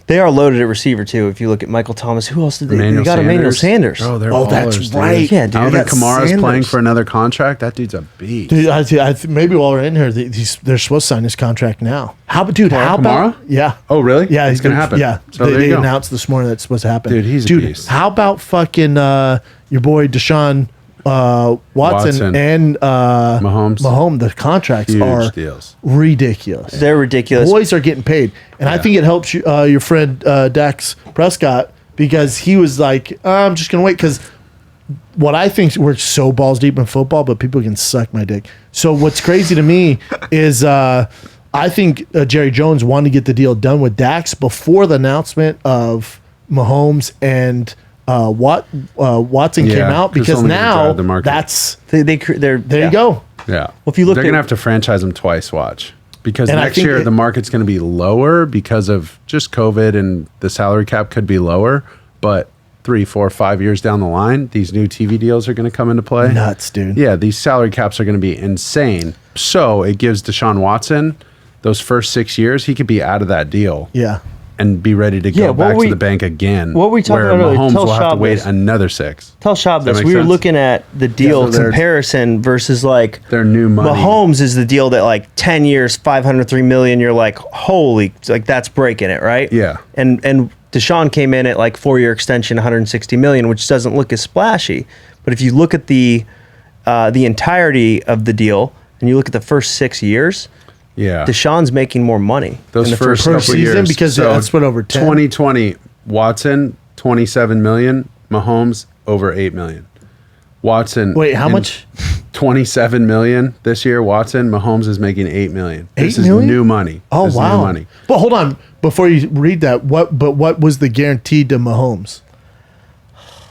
They are loaded at receiver too. If you look at Michael Thomas, who else did they? Emmanuel They got Emmanuel Sanders. Oh, they're Oh, that's ballers, dude. right. Yeah, dude. Alvin got Kamara's Sanders. playing for another contract. That dude's a beast. Dude, maybe while we're in here, they're supposed to sign his contract now. How about Kamara? Yeah. Oh, really? Yeah, it's gonna happen. Yeah, So there they you go. announced this morning that's supposed to happen. Dude, he's a beast. How about fucking your boy Deshaun Watson and Mahomes. The contracts Huge are deals. ridiculous. They're ridiculous. Boys are getting paid, and I think it helps your friend Dax Prescott because he was like, I'm just gonna wait because. What I think we're so balls deep in football, but people can suck my dick. So what's crazy to me is I think Jerry Jones wanted to get the deal done with Dax before the announcement of Mahomes and Watson came out 'cause it's because only gonna now drive the market. that's they're there yeah. you go. Yeah. Well, if you look they're at- gonna have to franchise them twice. Watch, because And I next think year the market's gonna be lower because of just COVID and the salary cap could be lower. But 3, 4, 5 years down the line, these new TV deals are gonna come into play. Nuts, dude. Yeah, these salary caps are gonna be insane. So it gives Deshaun Watson those first 6 years. He could be out of that deal. Yeah. And be ready to Yeah, go what back we- to the bank again. what were we talking where about earlier? Mahomes Tell will have to Schaub wait this. another 6. Tell Schaub Does that this. make We were sense? looking at the deal so they're- comparison versus like Their new money. Mahomes is the deal that like 10 years, 503 million. You're like, holy, like that's breaking it, right? Yeah. And Deshaun came in at like 4-year extension, 160 million, which doesn't look as splashy. But if you look at the entirety of the deal and you look at the first 6 years, Yeah. Deshaun's making more money Those in the first per couple season years. because that's what over 10. 2020, Watson 27 million, Mahomes over 8 million. Watson. Wait, how in much? 27 million this year. Watson, Mahomes is making 8 million. This 8 million? is new money. Oh This is wow. new money. But hold on, before you read that, what was the guaranteed to Mahomes?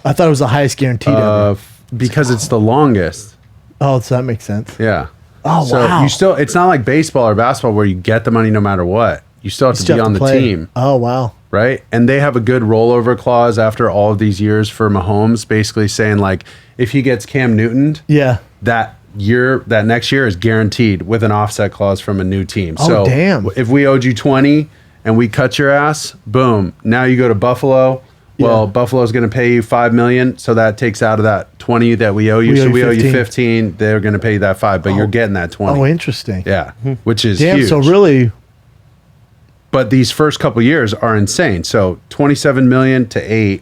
I thought it was the highest guaranteed ever. Because it's the longest. Oh, so that makes sense. Yeah. Oh, so wow. you still, it's not like baseball or basketball where you get the money no matter what. You still have to Still be have on to the play. team. Oh wow. Right? And they have a good rollover clause after all of these years for Mahomes, basically saying like if he gets Cam Newtoned, Yeah. that next year is guaranteed with an offset clause from a new team. Oh, So damn. if we owed you 20 and we cut your ass, boom. Now you go to Buffalo. Well, Yeah. Buffalo's going to pay you $5 million, so that takes out of that 20 that we owe you. So we owe you 15. They're going to pay you that 5, but you're getting that 20. Oh, interesting. Yeah, which is Damn. huge. So really, But these first couple years are insane. So 27 million to 8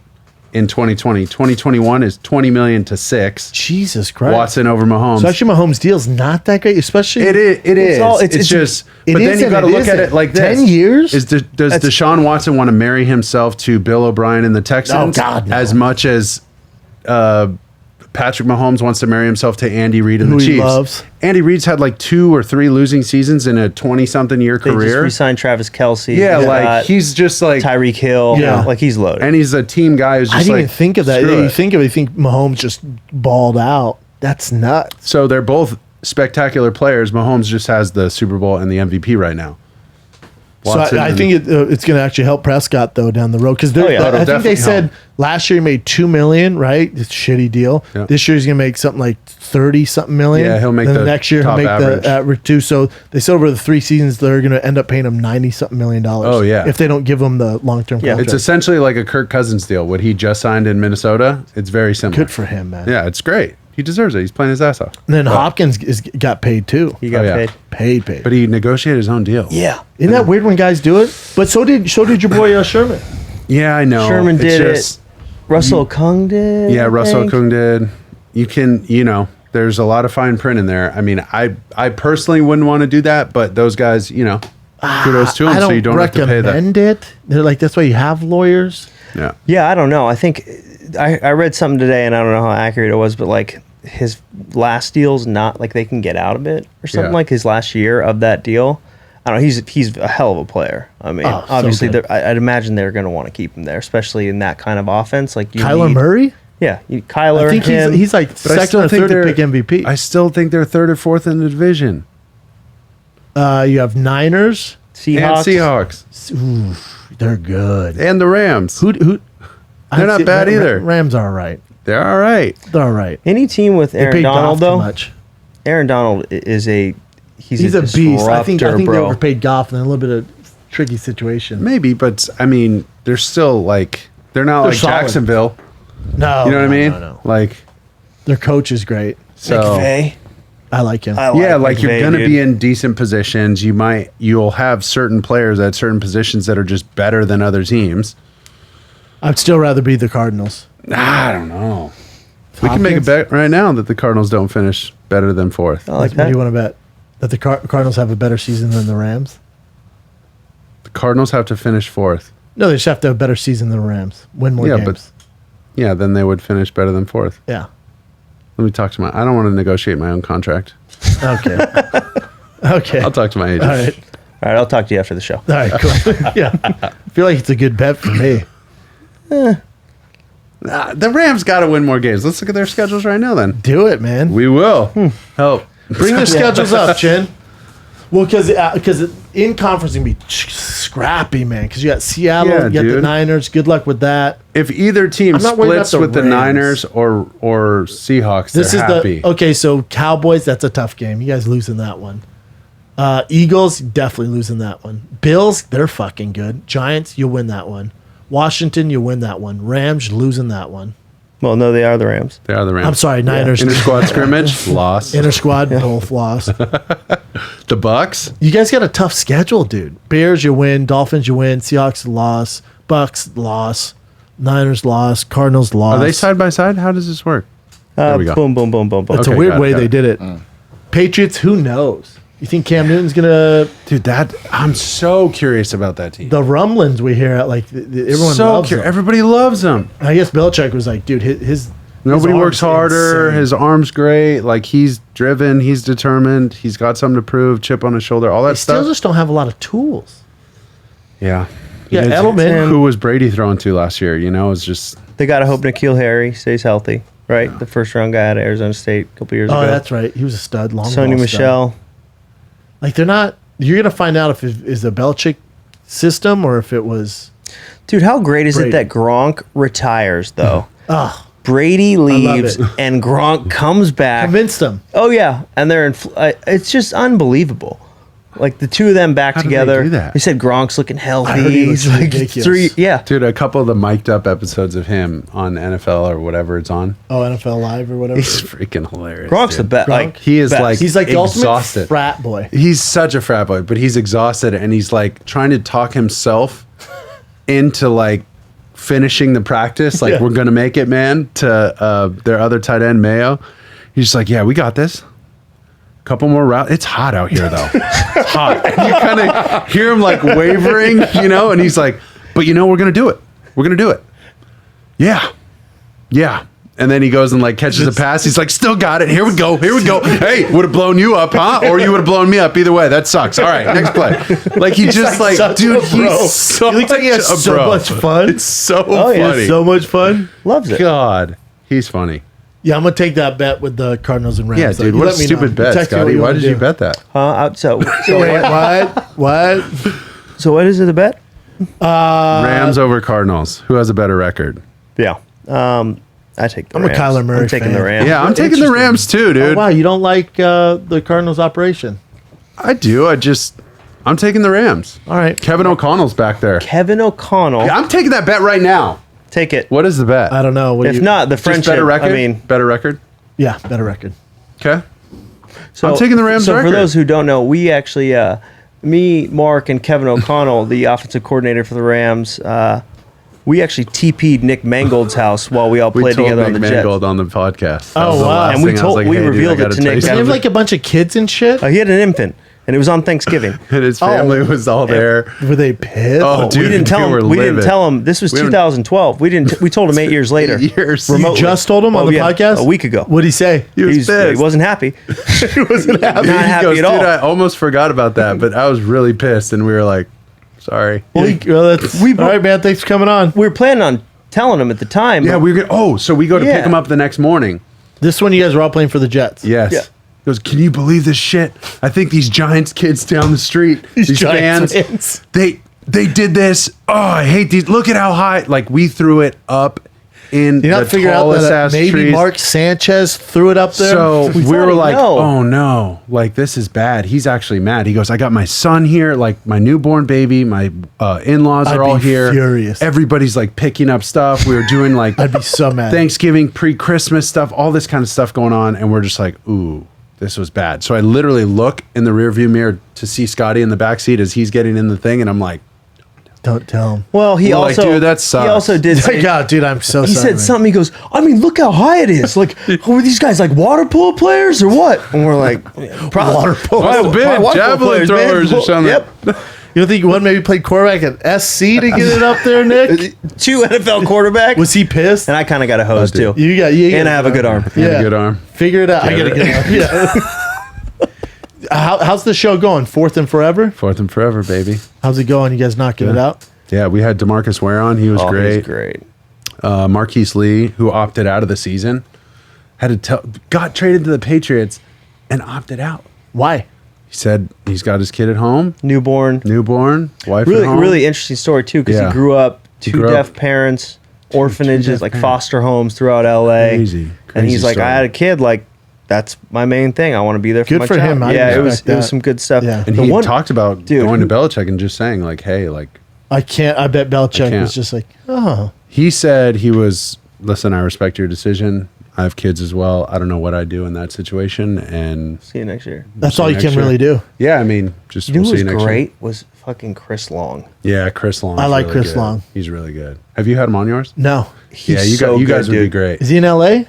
in 2020. 2021 is 20 million to 6. Jesus Christ. Watson over Mahomes. So actually, Mahomes' deal's not that great, especially It is. It's just. it But then is you and got to it look at isn't. it like this: 10 years? Does Deshaun Watson want to marry himself to Bill O'Brien and the Texans? Oh, God, no. As much as Patrick Mahomes wants to marry himself to Andy Reid and Who the he Chiefs. loves. Andy Reid's had like 2 or 3 losing seasons in a 20-something year They just career. re-signed Travis Kelce. Yeah, They like got he's just like, Tyreek Hill. Yeah. Like he's loaded. and he's a team guy who's just I didn't like, even think of that. screw You it. think Mahomes just balled out. That's nuts. So they're both spectacular players. Mahomes just has the Super Bowl and the MVP right now. Watson so I and- think it's going to actually help Prescott though down the road because Oh, yeah. I It'll think definitely they said help. last year he made $2 million, right? It's a shitty deal. Yeah. This year he's going to make something like 30-something million. Yeah, he'll make and the next year he'll top make average. the average too. So they said over the 3 seasons they're going to end up paying him $90-something million. Oh, yeah. if they don't give him the long-term Yeah. contract. It's essentially like a Kirk Cousins deal. What he just signed in Minnesota, it's very similar. Good for him, man. Yeah, it's great. He deserves it. He's playing his ass off. And then Hopkins got paid too. He got paid. Paid. But he negotiated his own deal. Yeah. Isn't that weird when guys do it? But so did your boy Sherman. Yeah, I know. Sherman It's did just- it. Russell Kung did. Yeah, I Russell think. Kung did. You can, there's a lot of fine print in there. I mean, I personally wouldn't want to do that, but those guys, kudos to them, I don't so you don't have to pay that. recommend it. They're like, that's why you have lawyers. Yeah. Yeah, I don't know. I think I read something today, and I don't know how accurate it was, but like his last deal's not like they can get out of it or something. Yeah. Like his last year of that deal. I don't know. He's a hell of a player. I mean, Oh, so obviously, good. I'd imagine they're going to want to keep him there, especially in that kind of offense. Like Kyler Murray? Yeah, Kyler. I think him. he's like But I second still or think third to they're pick MVP. I still think they're third or fourth in the division. You have Niners. Seahawks. And Seahawks. They're good. And the Rams. Who? They're not bad either. Rams are all right. They're all right. They're all right. Any team with They Aaron paid Donald Goff too though. much. Aaron Donald is he's a beast. I think they bro. overpaid Goff in a little bit of tricky situation. Maybe, but I mean, they're still like, they're not like solid. Jacksonville. No, You know what I mean? No. Like, Their coach is great. so. McVay. I like him. Yeah, like you're McVay, going to dude. be in decent positions. You'll have certain players at certain positions that are just better than other teams. I'd still rather be the Cardinals. I don't know. We can make a Hopkins? bet right now that the Cardinals don't finish better than fourth. I like What do you that. want to bet? That the Cardinals have a better season than the Rams? The Cardinals have to finish fourth. No, they just have to have a better season than the Rams. Win more Yeah, games. but- Yeah, then they would finish better than fourth. Yeah. Let me talk to I don't want to negotiate my own contract. Okay. Okay. I'll talk to my agent. All right. All right, I'll talk to you after the show. All right, cool. Yeah. I feel like it's a good bet for me. The Rams got to win more games. Let's look at their schedules right now then. Do it, man. We will. Help. Bring the schedules up, Chin. Well, because in conference can be scrappy, man. Because you got Seattle, Yeah, you got the dude. Niners. Good luck with that. If either team I'm not worried about splits the with the Rams. Niners or Seahawks, This they're is happy. okay. So Cowboys, that's a tough game. You guys losing that one. Eagles, definitely losing that one. Bills, they're fucking good. Giants, you'll win that one. Washington, you win that one. Rams, losing that one. Well, no, they are the Rams. They are the Rams. I'm sorry, Niners. Inter squad scrimmage, loss. Inter squad, both lost. The Bucks. You guys got a tough schedule, dude. Bears, you win. Dolphins, you win. Seahawks, loss. Bucks, loss. Niners, loss. Cardinals, loss. Are they side by side? How does this work? There we go. Boom, boom, boom, boom, boom. It's Okay, a weird got it, way got they it. did it. Patriots, who knows? You think Cam Newton's gonna? Dude, I'm so curious about that team. The rumblings we hear at everyone so loves curious. him. Everybody loves him. I guess Belichick was like, dude, his Nobody his works arm's harder. insane. His arm's great. Like he's driven. He's determined. He's got something to prove. Chip on his shoulder. All that They still stuff. just don't have a lot of tools. Yeah. Yeah, It's- Edelman. Who was Brady thrown to last year? It's just They got to hope N'Keal Harry stays healthy, right? The first round guy out of Arizona State a couple years Oh, ago. that's right. He was a stud. Long Sony ball stud. Michelle. Like they're not. You're gonna find out if it is the Belichick system or if it was. Dude, how great is Brady. it that Gronk retires, though? Oh, Brady love leaves it. and Gronk comes back. convinced them. Oh, yeah. And they're in. It's just unbelievable. Like the two of them back How did they together. do that? They said Gronk's looking healthy. I heard he looks He's like ridiculous. three. Yeah. dude. A couple of the mic'd up episodes of him on NFL or whatever it's on. Oh, NFL Live or whatever. He's freaking hilarious. Gronk's the dude. best. Like He is best. like He's like the ultimate exhausted. frat boy. He's such a frat boy, but he's exhausted and he's like trying to talk himself into like finishing the practice. Like, Yeah. we're going to make it, man, to their other tight end, Mayo. He's just like, yeah, we got this. Couple more routes. It's hot out here, though. It's hot. And you kind of hear him like wavering, and he's like, but we're going to do it. We're going to do it. Yeah. Yeah. And then he goes and like catches a pass. He's like, still got it. Here we go. Here we go. Hey, would have blown you up, huh? Or you would have blown me up. Either way, that sucks. All right, next play. Like he just like, such dude, a bro. he's so He looks like he has much a so bro. much fun. It's so Oh, yeah, funny. so much fun. Loves it. God, he's funny. Yeah, I'm gonna take that bet with the Cardinals and Rams. Yeah, though. dude, You what a let me stupid know. bet, Text me Scotty. what Why wanna did you do. bet that? So Wait, what? so what is it? The bet? Rams over Cardinals. Who has a better record? Yeah. I take the I'm a Rams. Kyler Murray I'm taking fan. the Rams. Yeah, I'm taking the Interesting. Rams too, dude. Oh, wow, you don't like the Cardinals operation? I do. I'm taking the Rams. All right. Kevin O'Connell's back there. Kevin O'Connell. Yeah, I'm taking that bet right now. Take it. What is the bet? I don't know. What do If you, not, the Just friendship. better record. I mean, better record. Yeah, better record. Okay. So I'm taking the Rams So record. for those who don't know, we actually, me, Mark, and Kevin O'Connell, the offensive coordinator for the Rams, we actually TP'd Nick Mangold's house while we all We played told together Nick on the Mangold Jets. on the podcast. Oh, was the wow. last And we thing. I was told- like, we hey, dude, revealed I it gotta to Nick tell you Does he have Mangold. like a bunch of kids and shit? He had an infant, and it was on Thanksgiving. And his family was all there. Were they pissed? Oh, dude, we didn't tell they him. were We didn't livid. tell him. This was We haven't- 2012. We didn't. We told him 8 years later. 8 years. You remotely. just told him on Oh, the yeah, podcast? a week ago. What'd he say? He was He pissed. wasn't happy. He wasn't happy. Not He happy goes, at all. Dude, I almost forgot about that, but I was really pissed, and we were like, sorry. Well, that's, all right, man. Thanks for coming on. We were planning on telling him at the time. Yeah, but we were. So we go to Yeah. pick him up the next morning. This one, you guys were all playing for the Jets. Yes. Yeah. He goes, can you believe this shit? I think these Giants kids down the street, these Giants fans, fans. they did this. Oh, I hate these. Look at how high. Like we threw it up in You not the figure out tallest that ass maybe trees. Mark Sanchez threw it up there? So we thought were he'd like, know. oh no, like this is bad. He's actually mad. He goes, I got my son here, like my newborn baby, my in-laws I'd are all be here. furious. Everybody's like picking up stuff. We were doing like I'd be so mad. Thanksgiving, pre-Christmas stuff, all this kind of stuff going on, and we're just like, ooh, this was bad. So I literally look in the rearview mirror to see Scotty in the back seat as he's getting in the thing, and I'm like, Don't tell him. Well, he We're like, also dude, that sucks. he also did. My God, dude, I'm so He sorry. said man. something. He goes, I mean, look how high it is. Like, were these guys like water polo players or what? And we're like, probably Water polo. Must have been water polo javelin players, man. throwers or something. Yep. You don't think one maybe played quarterback at SC to get it up there, Nick? 2 NFL quarterbacks. Was he pissed? And I kind of got a hose dude. too. You got, And I have a good arm. He had a good arm. Figure it out. I Get got a it. good arm. Yeah. How's the show going? Fourth and forever? Fourth and forever, baby. How's it going? You guys knocking it out? Yeah, we had DeMarcus Ware on. He was Oh, great. he's great. Marquise Lee, who opted out of the season, got traded to the Patriots and opted out. Why? He said he's got his kid at home, Newborn. wife Really, at home. really interesting story too, because Yeah. he grew up He two grew up- deaf parents, orphanages, deaf like parents. foster homes throughout LA. Crazy, And he's crazy like, story. I had a kid, like that's my main thing. I want to be there for Good my for child. him. I Yeah, it was respect that. some good stuff. Yeah. And The he one- talked about Dude, going to who- Belichick and just saying like, hey, like I can't. I bet Belichick can't. was just like, oh. he said he was, listen, I respect your decision. I have kids as well. I don't know what I'd do in that situation. And See you next year. That's see all you next can year. really do. yeah, I mean, just You know we'll who see was you next great year. was fucking Chris Long. Yeah, Chris Long. I like Chris Long. He's really good. Have you had him on yours? No. He's yeah, you, so you guys good, would be dude. great. Is he in LA?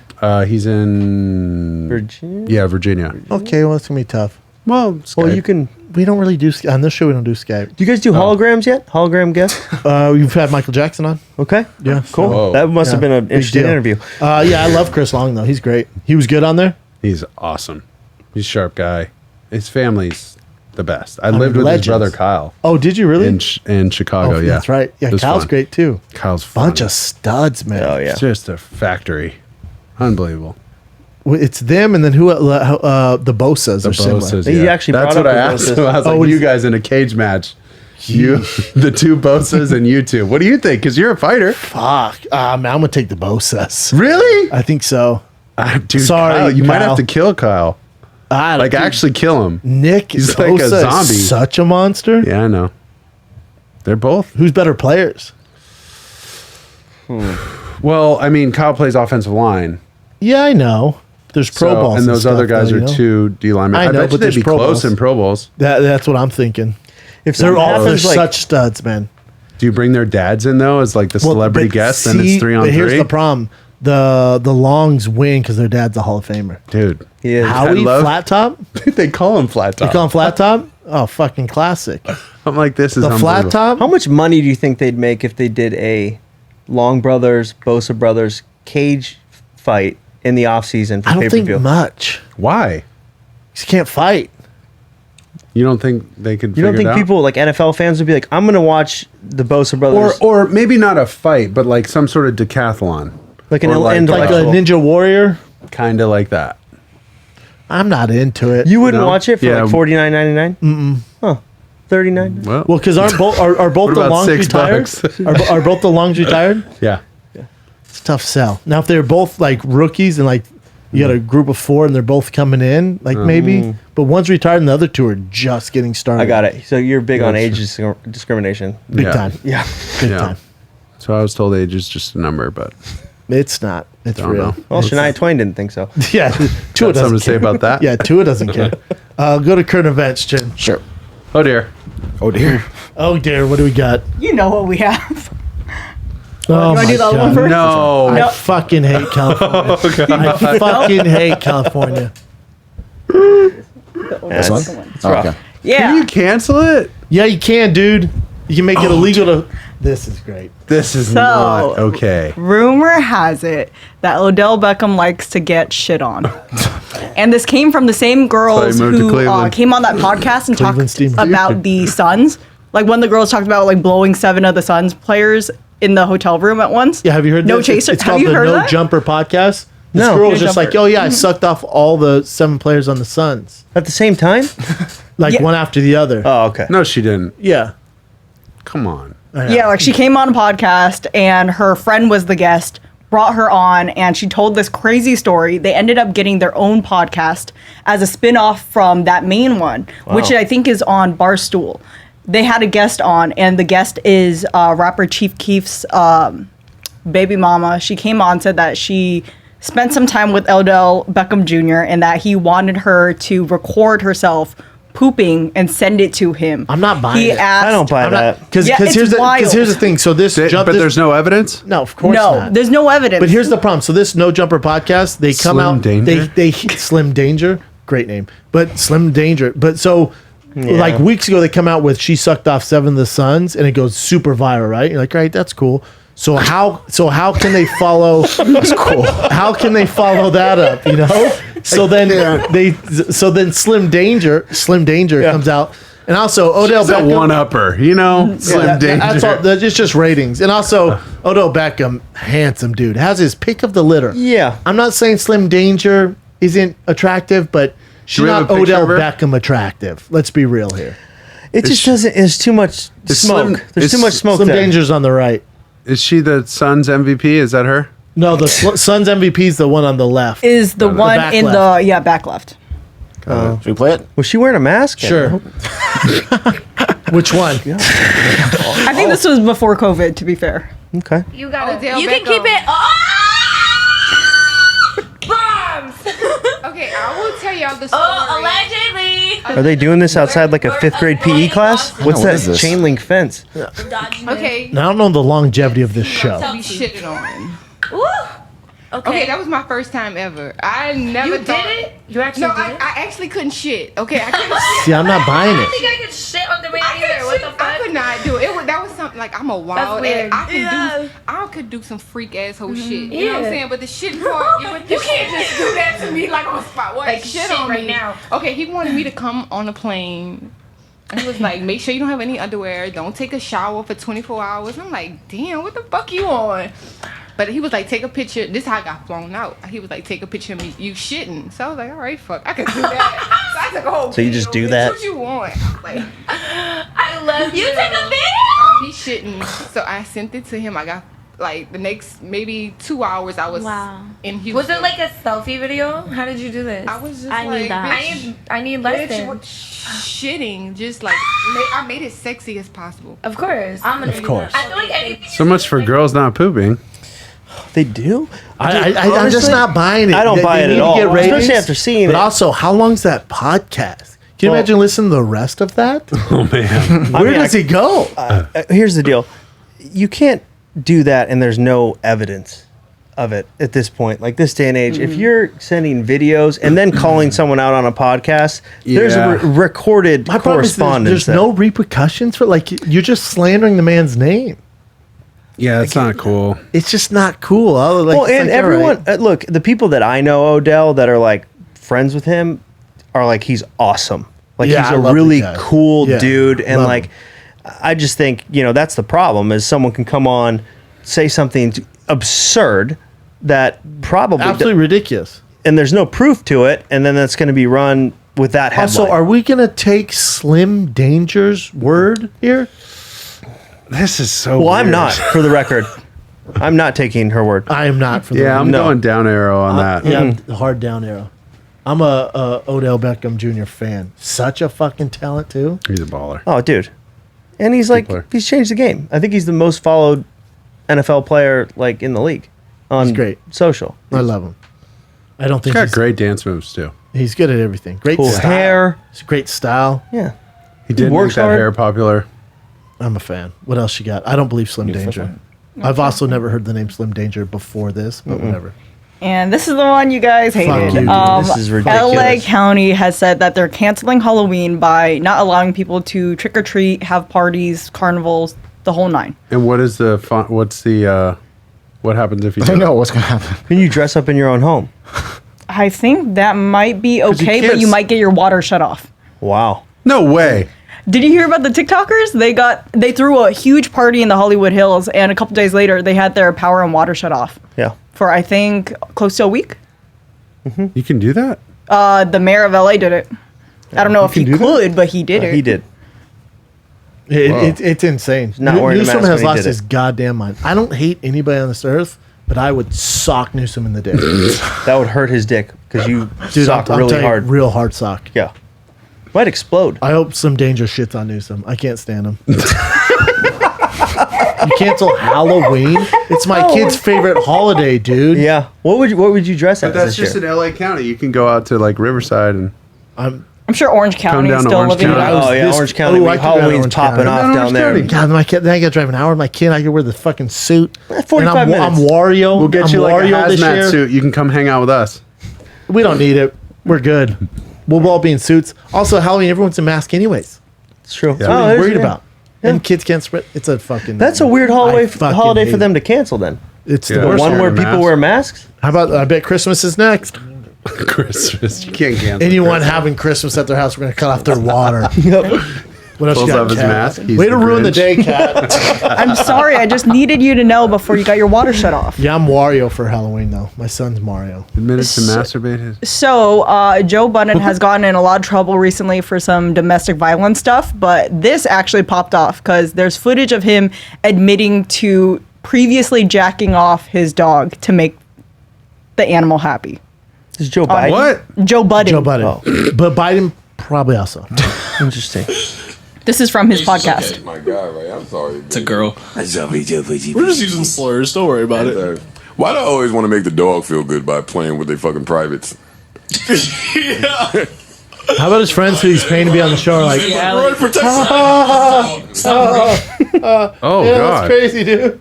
He's in Virginia. Yeah, Virginia. Okay, well, it's going to be tough. Well, Well, Skype. you can. We don't really do on this show. We don't do Skype. Do you guys do holograms yet? Hologram guests? We've had Michael Jackson on. Okay. Yeah, Cool. Whoa. That must have Yeah, been an big interesting deal. interview. Yeah, I love Chris Long though. He's great. He was good on there. He's awesome. He's a sharp guy. His family's the best. I lived with legends. his brother Kyle Oh, did you really? in Chicago. Yeah, that's right. Yeah, It was Kyle's fun. great too. Kyle's fun. Bunch of studs, man. Oh yeah. It's just a factory. Unbelievable. Well, it's them, and then who? The Bosas The are similar. Bosas. He Yeah. actually That's brought what up I the asked Bosas. him. I was Oh, like, he's- you guys in a cage match. You, the two Bosas and you two. What do you think? Because you're a fighter. Fuck. Man, I'm gonna take the Bosas. Really? I think so. Dude, Sorry, Kyle, you might Kyle. have to kill Kyle. Like Dude, actually kill him. Nick He's Bosa like a zombie. is such a monster. Yeah, I know. They're both. Who's better players? Well, I mean, Kyle plays offensive line. Yeah, I know. There's Pro So- Bowls and those other stuff, guys though, are you know? two D linemen. I know, bet you but they'd there's be Pro close Bowls. in Pro Bowls. That's what I'm thinking. If They're something all happens, they're like, such studs, man. Do you bring their dads in though as like the celebrity but guest? And see, it's 3 on but 3. here's the problem: the Longs win because their dad's a Hall of Famer. Dude, he is. Howie love- Flat Top. they call him flat top. You call him Flat Top? Oh, fucking classic. I'm like, this is The Flat unbelievable. Top. How much money do you think they'd make if they did a Long Brothers, Bosa Brothers cage fight in the off season for I don't pay per think view? much. Why? You can't fight. You don't think they could? You don't figure think it out? people like NFL fans would be like, I'm gonna watch the Bosa Brothers, or maybe not a fight, but like some sort of decathlon, like an or like, Like a intellectual. Ninja Warrior. kind of like that. I'm not into it. You wouldn't No? watch it for Yeah. like $49.99? Mm-mm. Huh. $39. Well, well, because aren't both are both What the about Longs $6? retired? are both the Longs retired? yeah. It's a tough sell. Now, if they're both like rookies and like you got a group of 4 and they're both coming in, like maybe, but one's retired and the other 2 are just getting started. I got it. So you're big on Yeah, age discrimination. Big Yeah. time. Yeah. Big Yeah. time. So I was told age is just a number, but It's not. It's Don't real. know. Well, Shania Twain didn't think so. Yeah, Tua Got something doesn't to say care. about that? Yeah, Tua doesn't care. Go to current events, Jim. Sure. Oh dear. Oh dear. Oh dear, what do we got? You know what we have. Oh you want to do that one first? No. I fucking hate California. I fucking hate California. This one? It's rough. Okay. Yeah. Can you cancel it? Yeah, you can, dude. You can make it illegal to. This is great. This is So- not okay. Rumor has it that Odell Beckham likes to get shit on. And this came from the same girls So he moved to who Cleveland. came on that podcast and Cleveland talked Steamers. about the Suns. Like one of the girls talked about like blowing 7 of the Suns players in the hotel room at once. Yeah, have you heard No this? Chaser? It's Have called you the heard No that? Jumper podcast. This No. girl No was just Jumper. like, oh yeah, I sucked off all the 7 players on the Suns. At the same time? Like Yeah. one after the other. Oh, okay. No, she didn't. Yeah. Come on. Yeah, like she came on a podcast and her friend was the guest, brought her on, and she told this crazy story. They ended up getting their own podcast as a spin-off from that main one, which I think is on Barstool. They had a guest on, and the guest is rapper Chief Keef's baby mama. She came on, said that she spent some time with Odell Beckham Jr. and that he wanted her to record herself pooping and send it to him. I'm not buying He it. asked, I don't buy that. Because Yeah, it's here's wild. the thing. So this But there's no evidence? no, of course No, not. there's no evidence. But here's the problem. So this No Jumper podcast, they come Slim out. Danger? They Slim Danger, great name, but Slim Danger. But so like weeks ago, they come out with she sucked off 7 of the Suns, and it goes super viral, right? You're like, right, that's cool. So how can they follow? That's cool. How can they follow that up? You know. So then Slim Danger comes out, and also Odell It's a Beckham. one-upper, you know? Slim Danger. That's all. It's just ratings, and also Odell Beckham, handsome dude, has his pick of the litter. Yeah. I'm not saying Slim Danger isn't attractive, but she's we have not a picture Odell of her? Beckham attractive. Let's be real here. It just doesn't. There's too much Is smoke. Slim- There's is too much smoke Slim there. Danger's on the right. Is she the Suns MVP? Is that her? No, the Suns MVP is the one on the left. is the one back in left. the back left. Should we play it? Was she wearing a mask? Sure. Which one? I think this was before COVID, to be fair. Okay. You gotta. Odell You can Beckham. keep it. Bombs. Okay, I will tell y'all the story. Oh, allegedly. Are they doing this outside like a 5th grade PE class? What's what that is this? chain link fence? Okay, Now, I don't know the longevity of this show. be shitted on. Ooh. Okay, that was my first time ever. I never You thought. did it? You actually No, did I it? actually couldn't shit. Okay, I couldn't shit. See, I'm not buying I it. don't think I could shit on the radio I either. What the couldn't shit. I fuck? could not do it. That was something like I'm a wild weird. ass. Yeah. I could do some freak asshole shit. You know what I'm Yeah. saying? But the shit part, You can't just do that to me like on the spot. what Like shit shit on right me. now. Okay, he wanted me to come on a plane. And he was like, make sure you don't have any underwear. Don't take a shower for 24 hours. I'm like, damn, what the fuck you on? But he was like, take a picture. This is how I got flown out. He was like, take a picture of me. You shitting. So I was like, all right, fuck. I can do that. So I took a whole So you just video. do that? What you want? I was like, I love you. Take a video. he shitting. So I sent it to him. I got like the next maybe 2 hours I was Wow. in Houston. Was it like a selfie video? How did you do this? I was just I like, need that. bitch, I need bitch, lessons. shitting. Just like, I made it sexy as possible. Of course. I'm gonna. Of course. I feel like anything. So much for girls not pooping. They do? I'm just Honestly, not buying it. I don't They buy it need at to all, get ratings, especially after seeing but it. also, how long's that podcast? Can you Well- imagine listening to the rest of that? Oh man. Where mean, does it go? Here's the deal. You can't do that and there's no evidence of it at this point. Like this day and age, if you're sending videos and then calling someone out on a podcast, there's Yeah. a recorded My problem is correspondence. there's no repercussions for you're just slandering the man's name. Yeah, it's not cool. It's just not cool. Well, and everyone, look, the people that I know, Odell, that are like friends with him, are like, he's awesome. Like Yeah, he's I a love the really guy. cool Yeah, dude. And love like, him. I just think, that's the problem is someone can come on, say something absurd that probably, absolutely ridiculous. and there's no proof to it. And then that's going to be run with that headline. Also, are we gonna take Slim Danger's word here? This is so well, I'm weird. not, for the record. I'm not taking her word. I am not for the Yeah, I'm No. going down arrow on that. yeah, hard down arrow. I'm a Odell Beckham Jr. fan. Such a fucking talent too. He's a baller. Oh, dude. And he's like, player. he's changed the game. I think he's the most followed NFL player like in the league. on great. social. I love him. I don't He's think got great dance moves too. he's good at everything. Great Cool style. hair. It's a great style. Yeah. He did make works that hard. hair popular. I'm a fan. What else you got? I don't believe Slim Danger. I've also never heard the name Slim Danger before this, but whatever. And this is the one you guys hated. you, dude. This is ridiculous. LA County has said that they're canceling Halloween by not allowing people to trick or treat, have parties, carnivals, the whole nine. And what is the what happens if you I don't know what's gonna happen. Can you dress up in your own home? I think that might be you okay, but can't you might get your water shut off. Wow. No way. Did you hear about the TikTokers? They threw a huge party in the Hollywood Hills, and a couple days later, they had their power and water shut off Yeah. for I think close to a week. You can do that? The mayor of LA did it. I don't know if he can do that? could, but he did it. He did. It's insane. not wearing a Newsom mask has when he lost did it. his goddamn mind. I don't hate anybody on this earth, but I would sock Newsom in the dick. That would hurt his dick because you Dude, sock I'm really telling you, hard. real hard sock. Yeah. Might explode. I hope some danger shits on Newsom. I can't stand him. You cancel Halloween? It's my kid's favorite holiday, dude. Yeah. What would you dress as But that's this just year? in LA County. You can go out to like Riverside and I'm I'm sure Orange County is down to still Orange living County. it I up. was Oh yeah, this- Orange County. oh, I could go to Halloween's Orange popping County. off Orange down there. County. God, then I got to drive an hour with my kid. I can wear the fucking suit. 45 and minutes. I'm Wario. we'll get I'm you like a Wario this hazmat year. suit. You can come hang out with us. We don't need it. We're good. We'll all be in suits. Also, Halloween, everyone's in mask anyways. It's true. What are you there's- worried yeah. about? And kids can't spread. It's a fucking. That's a weird I holiday fucking for hate them it. to cancel. Then It's Yeah. the the worst. one where wearing a people mask. wear masks. How about? I bet Christmas is next. Christmas. You can't cancel. Anyone Christmas. having Christmas at their house, we're gonna cut off their water. What else Pulls you got, off his Kat? mask. He's Way to the ruin the Grinch. day, Cat. I'm sorry, I just needed you to know before you got your water shut off. Yeah, I'm Wario for Halloween though. My son's Mario. Admitted to masturbate his. So, Joe Budden has gotten in a lot of trouble recently for some domestic violence stuff, but this actually popped off because there's footage of him admitting to previously jacking off his dog to make the animal happy. This is Joe Biden. What? Joe Budden. Joe Budden, but Biden probably also. Interesting. This is from his podcast. My God, right? I'm sorry. It's a girl. We're We're just using slurs. Don't worry about it. Why do I always want to make the dog feel good by playing with their fucking privates? How about his friends who he's paying to be on the show are like, Run, protect Oh yeah, God. that's crazy, dude.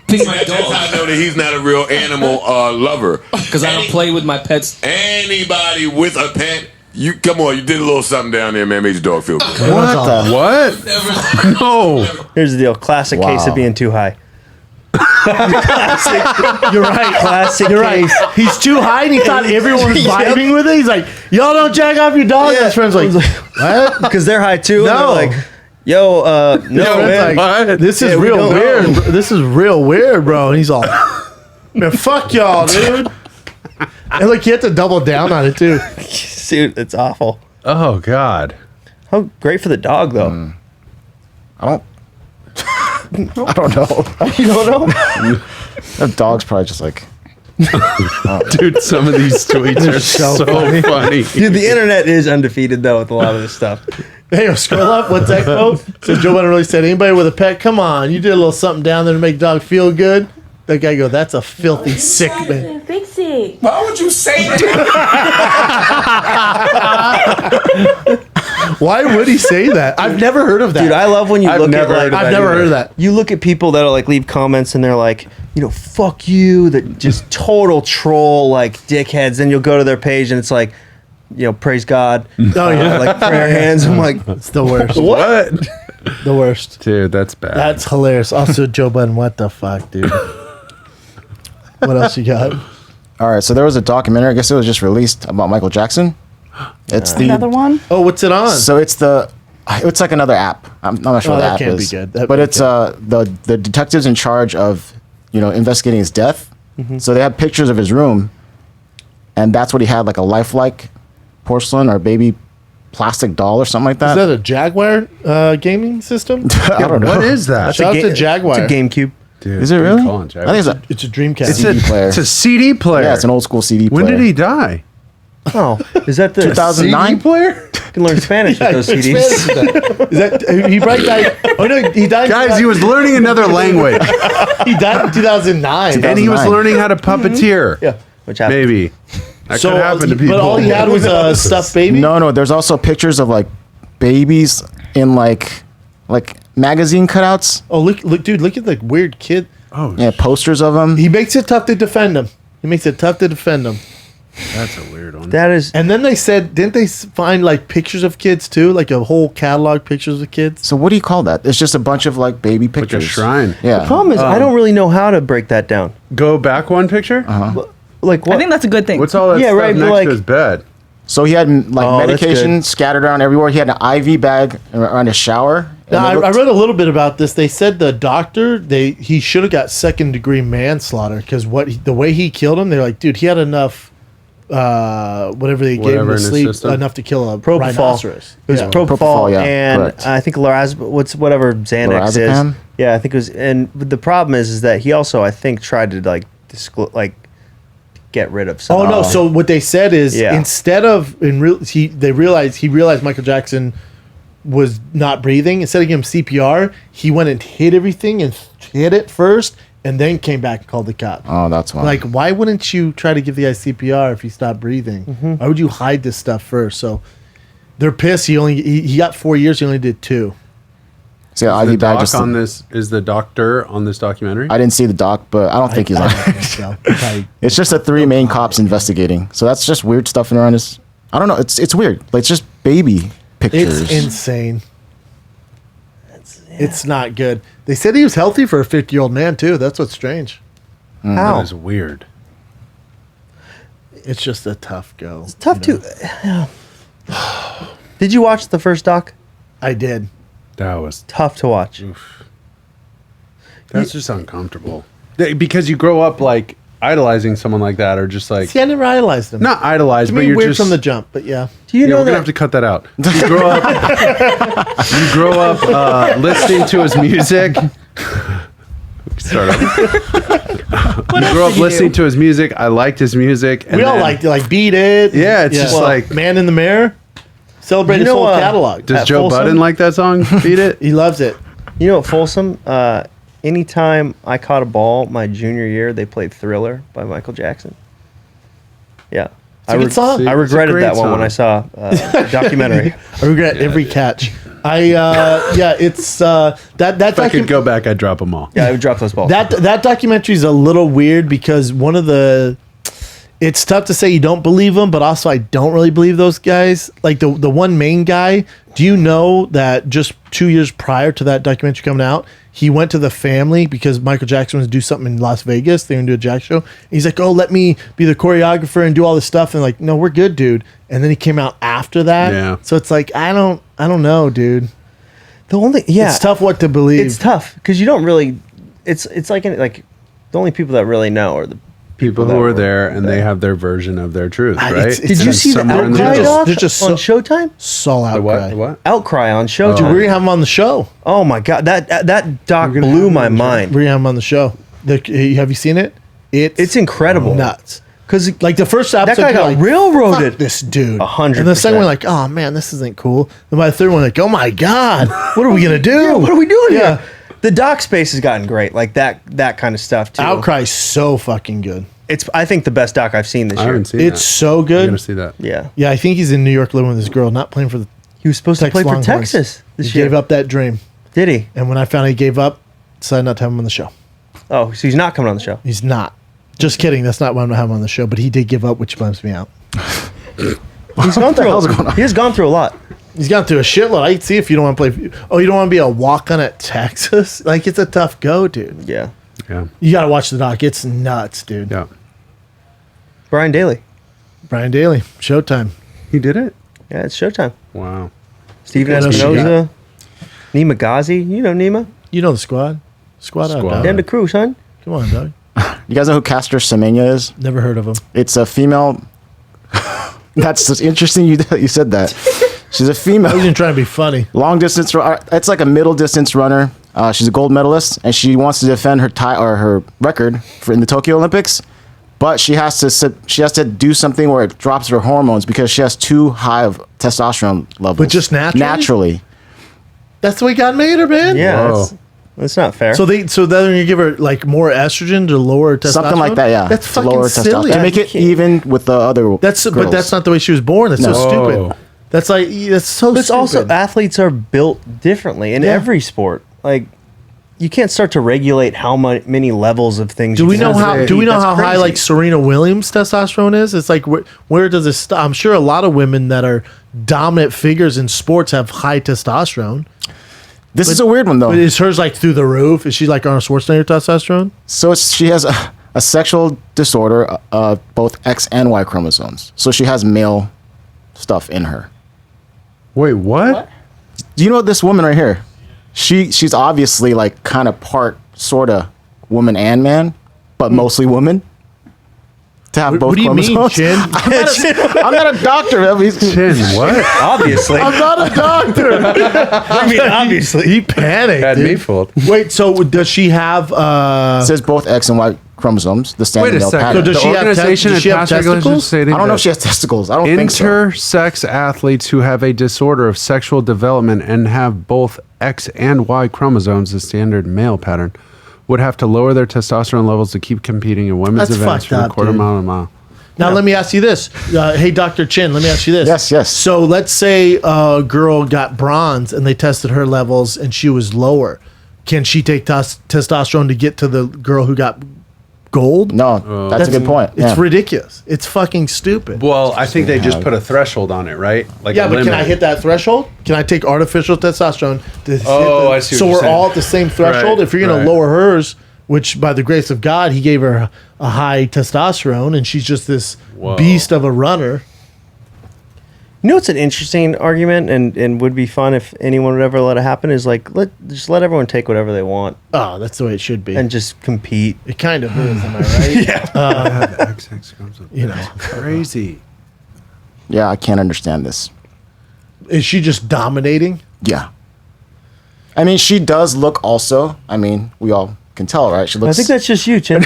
Pick my That's how I dog know that he's not a real animal lover. because I don't play with my pets. Anybody with a pet, you come on, you did a little something down there, man, made your dog feel good. What the? What? No. Here's the deal. Classic case of being too high. You're right. Classic You're right. case. He's too high and he thought everyone was vibing with it. He's like, y'all don't jack off your dog. Yeah. His friend's like, what? Because they're high too. And No. they're like, yo, no, His friend's man. like, What? this is Yeah, we real don't weird. know. This is real weird, bro. And he's all, man, fuck y'all, dude. And look, you have to double down on it too. Dude, it's awful. Oh God. How great for the dog, though. I don't know. You don't know? That dog's probably just like. Dude, some of these tweets are so funny. Dude, the internet is undefeated, though, with a lot of this stuff. Hey, yo, scroll up. What's that quote? Says Joe Budden really said, anybody with a pet, come on. You did a little something down there to make the dog feel good. That guy go, that's a filthy sick man. Fix it. Why would you say that? Why would he say that? I've never heard of that. Dude, I love when you I've look never at heard like of I've never heard of that. you look at people that'll like leave comments and they're like, you know, fuck you, that just total troll like dickheads. Then you'll go to their page and it's like, you know, praise God. Oh, yeah. Like prayer hands. I'm like, It's the worst. What? The worst. Dude, that's bad. That's hilarious. Also, Joe Budden, what the fuck, dude? What else you got? All right, so there was a documentary. I guess it was just released about Michael Jackson. It's Another one? Oh, what's it on? So it's like another app. I'm not sure Oh, what the that app can't be is. good. That But can't it's the detectives in charge of investigating his death. So they have pictures of his room, and that's what he had, like a lifelike porcelain or baby plastic doll or something like Is that a Jaguar gaming system? I don't know. What is that? Shout out to Jaguar. It's a GameCube. Dude, Is it really? Colin I Jackson. think it's a It's a Dreamcast. It's CD player. It's a CD player. yeah, it's an old school CD player. When did he die? Oh, is that the 2009? CD player? You can learn Spanish with those Spanish CDs. is that he probably died. Oh no, he died. Guys, he was learning another language, He died in 2009. and he was 2009. learning how to puppeteer. Yeah. Which happened. Maybe that So, could happen to people. but all he had was a stuffed baby. No, there's also pictures of like babies in like magazine cutouts. Oh look, dude, look at the weird kid. Oh, Yeah, posters of them. He makes it tough to defend him. that's a weird one. That is. And then they said, didn't they find like pictures of kids too, like a whole catalog pictures of kids? So what do you call that? It's just a bunch of like baby Like a pictures. shrine. Yeah. Problem is, I don't really know how to break that down. Go back one picture. Like what? I think that's a good thing. What's all that Yeah, stuff right, but next like- to his bed? So he had like Oh, that's medication good. scattered around everywhere. He had an IV bag around his shower. Now, And it I looked- read a little bit about this. They said the doctor, he should have got 2nd-degree manslaughter because the way he killed him, they're like, dude, he had enough, whatever they gave him Whatever to in his sleep, system. enough to kill a Propofol. rhinoceros. It was Yeah. propofol, Propofol, yeah, and correct. I think whatever Xanax Lorazepam? is. Yeah, I think it was. And the problem is that he also, I think, tried to get rid of some. Oh no! So what they said is Yeah. instead of he realized Michael Jackson was not breathing. Instead of giving him CPR, he went and hit everything and hit it first, and then came back and called the cops. Oh, that's why. Like, why wouldn't you try to give the guy CPR if he stopped breathing? Why would you hide this stuff first? So they're pissed. He got 4 years. He only did 2. See, the The IV bag doc just. on this is the doctor on this documentary. I didn't see the doc, but I don't think he's I on. don't think so. Probably- It's just the 3 main cops investigating. So that's just weird stuff around his. I don't know. It's weird. Like it's just baby pictures. It's insane. It's not good. They said he was healthy for a 50-year-old man too. That's what's strange. That How? is weird. It's just a tough go. It's Tough to. Did you watch the first doc? I did. That was Tough to watch. that's just uncomfortable. Because you grow up like idolizing someone like that, or just like See, I never idolized him. not idolized, to but me, you're weird just from the jump, but yeah. Do you Yeah, know we're gonna that? have to cut that out. You grow up listening to his music. Start up. You grow up listening to his music. I liked his music. And We all then- liked it, like Beat It. Yeah, it's just like- Man in the Mirror. Celebrate You his know, whole catalog. Does at Joe Folsom? Budden like that song? Beat it. He loves it. You know, at Folsom, anytime I caught a ball my junior year, they played Thriller by Michael Jackson. Yeah. It's a good song. See, I it's a regretted great that one when song. I saw the documentary. I regret every catch. It's that If I could go back, I'd drop them all. Yeah, I would drop those balls. that documentary is a little weird because it's tough to say you don't believe them, but also I don't really believe those guys. Like the one main guy, do you know that just 2 years prior to that documentary coming out, he went to the family because Michael Jackson was to do something in Las Vegas. They were going to do a Jack show. And he's like, oh, let me be the choreographer and do all this stuff. And like, no, we're good, dude. And then he came out after that. Yeah. So it's like, I don't know, dude. the only It's tough what to believe. It's tough because you don't really. It's like the only people that really know are the People that who are were there and they have their version of their truth, I- right? it's- Did And you then see the somewhere in the Outcry middle- doc They're just on so- Showtime? Soul The Outcry. what? The what? Outcry on Dude, we're Showtime. going to have him on the show. Oh my god, that doc gonna blew have my him on the show. mind. We're going to have him on the show. Have you seen it? It's incredible. Nuts. Because Like the first episode, that guy you're got like, railroaded. "Fuck this dude." 100%. And the second one, like, oh man, this isn't cool. And by the third one, like, oh my god, what are we gonna do? Yeah, what are we doing Yeah. here? The doc space has gotten great, like that kind of stuff too. Outcry's so fucking good. It's I think the best doc I've seen this I year. haven't seen It's that. so I'm good. gonna see that. Yeah, Yeah, I think he's in New York living with his girl, not playing for the he was supposed to Texas play for Longhorns. Texas this He year. gave up that dream. Did he? And when I found out he gave up, decided not to have him on the show. Oh, so he's not coming on the show. He's not. Just kidding. That's not why I'm not having him on the show. But he did give up, which bums me out. He's gone through. He has gone through a lot. He's gone through a shitload. I can see if you don't want to play. Oh, you don't want to be a walk-on at Texas? Like, it's a tough go, dude. Yeah, Yeah. You got to watch the doc. It's nuts, dude. Yeah. Brian Daly. Brian Daly, Showtime. He did it? Yeah, it's Showtime. Wow. Steven What else you Espinoza, Nima Ghazi. You know Nima. You know the squad. Squad out, Squad. dog. Dan the crew, son. Come on, dog. You guys know who Castor Semenya is? Never heard of him. It's a female. That's interesting. You said that. She's a I was female even trying to be funny. long distance. It's like a middle distance runner. She's a gold medalist, and she wants to defend her tie or her record in the Tokyo Olympics. but she has to do something where it drops her hormones because she has too high of testosterone levels. But just naturally? That's the way God made her, man. Yeah, Whoa. that's not fair. So then you give her like more estrogen to lower her testosterone. Something like that, yeah. That's To fucking lower silly. to make it even with the other. But that's not the way she was born. That's so No. stupid. That's so But it's stupid. also athletes are built differently in every sport. Like you can't start to regulate how many levels of things. Do we know can how? eat. Do we know That's how high crazy. like Serena Williams' testosterone is? It's like where does it stop? I'm sure a lot of women that are dominant figures in sports have high testosterone. This is a weird one though. But is hers like through the roof? Is she like Arnold Schwarzenegger testosterone? So she has a sexual disorder, both X and Y chromosomes. So she has male stuff in her. Wait, what? Do you know this woman right here? She's obviously like kind of part sorta woman and man, but mostly woman. To have both What do you mean, chromosomes. Chin? I'm not a doctor. Man. Chin, what? Obviously, I'm not a doctor. I mean, obviously. He panicked. Had dude. me fooled. Wait, so does she have? It says both X and Y chromosomes. The standard Wait a male second. pattern. So does The she have organization does and she have past regulations testicles? stating I don't know that if she has testicles. I don't think so. intersex athletes who have a disorder of sexual development and have both X and Y chromosomes, the standard male pattern, would have to lower their testosterone levels to keep competing in women's That's events fucked for the up, quarter dude. mile and mile. Now let me ask you this. Hey, Dr. Chin, let me ask you this. Yes. So let's say a girl got bronze and they tested her levels and she was lower. Can she take testosterone to get to the girl who got gold? No, that's a good point. It's ridiculous. It's fucking stupid. Well, I think they just put a threshold on it, right? Like Yeah, but can I hit that threshold? Can I take artificial testosterone to hit I see what so you're we're saying. all at the same threshold? Right, If you're going right. to lower hers, which by the grace of God, he gave her a high testosterone and she's just this beast of a runner. You know, it's an interesting argument, and would be fun if anyone would ever let it happen. Is like just let everyone take whatever they want Oh, that's the way it should be. and just compete. It kind of is, am I right? Yeah, XX chromosomes. You know. Crazy. Yeah, I can't understand this. Is she just dominating? Yeah. I mean, she does look also. I mean, we all can tell, right? She I looks. think that's just you, Chin.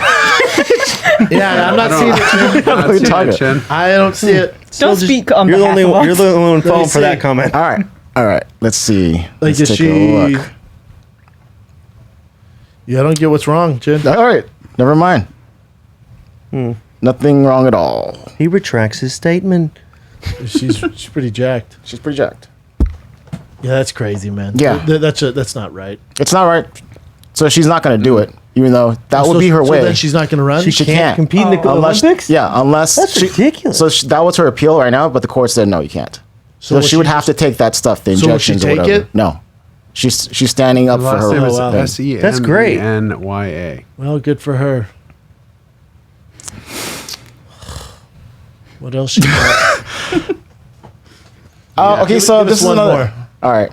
Yeah, I'm not seeing it. I'm not seeing Target. it, Chin. I don't see it. Don't speak on You're the behalf only of one. us. You're the only one falling see. for that comment. All right. Let's see. Like, Let's is take she? a look. Yeah, I don't get what's wrong, Jen. All right. Never mind. Nothing wrong at all. He retracts his statement. She's pretty jacked. She's pretty jacked. Yeah, that's crazy, man. Yeah. That's not right. It's not right. So she's not going to do it, even though that would be her so way. then she's not going to run. She can't. can't compete in the unless, Olympics. Yeah, unless That's ridiculous. So that was her appeal right now, but the court said no, you can't. So will she she would have to take that stuff, the So will she injections or take whatever. it? No, she's standing up for Last her. name is wow. thing. That's great. SEMENYA. Well, good for her. What else? She got? Okay, so give this us is one another. more. All right,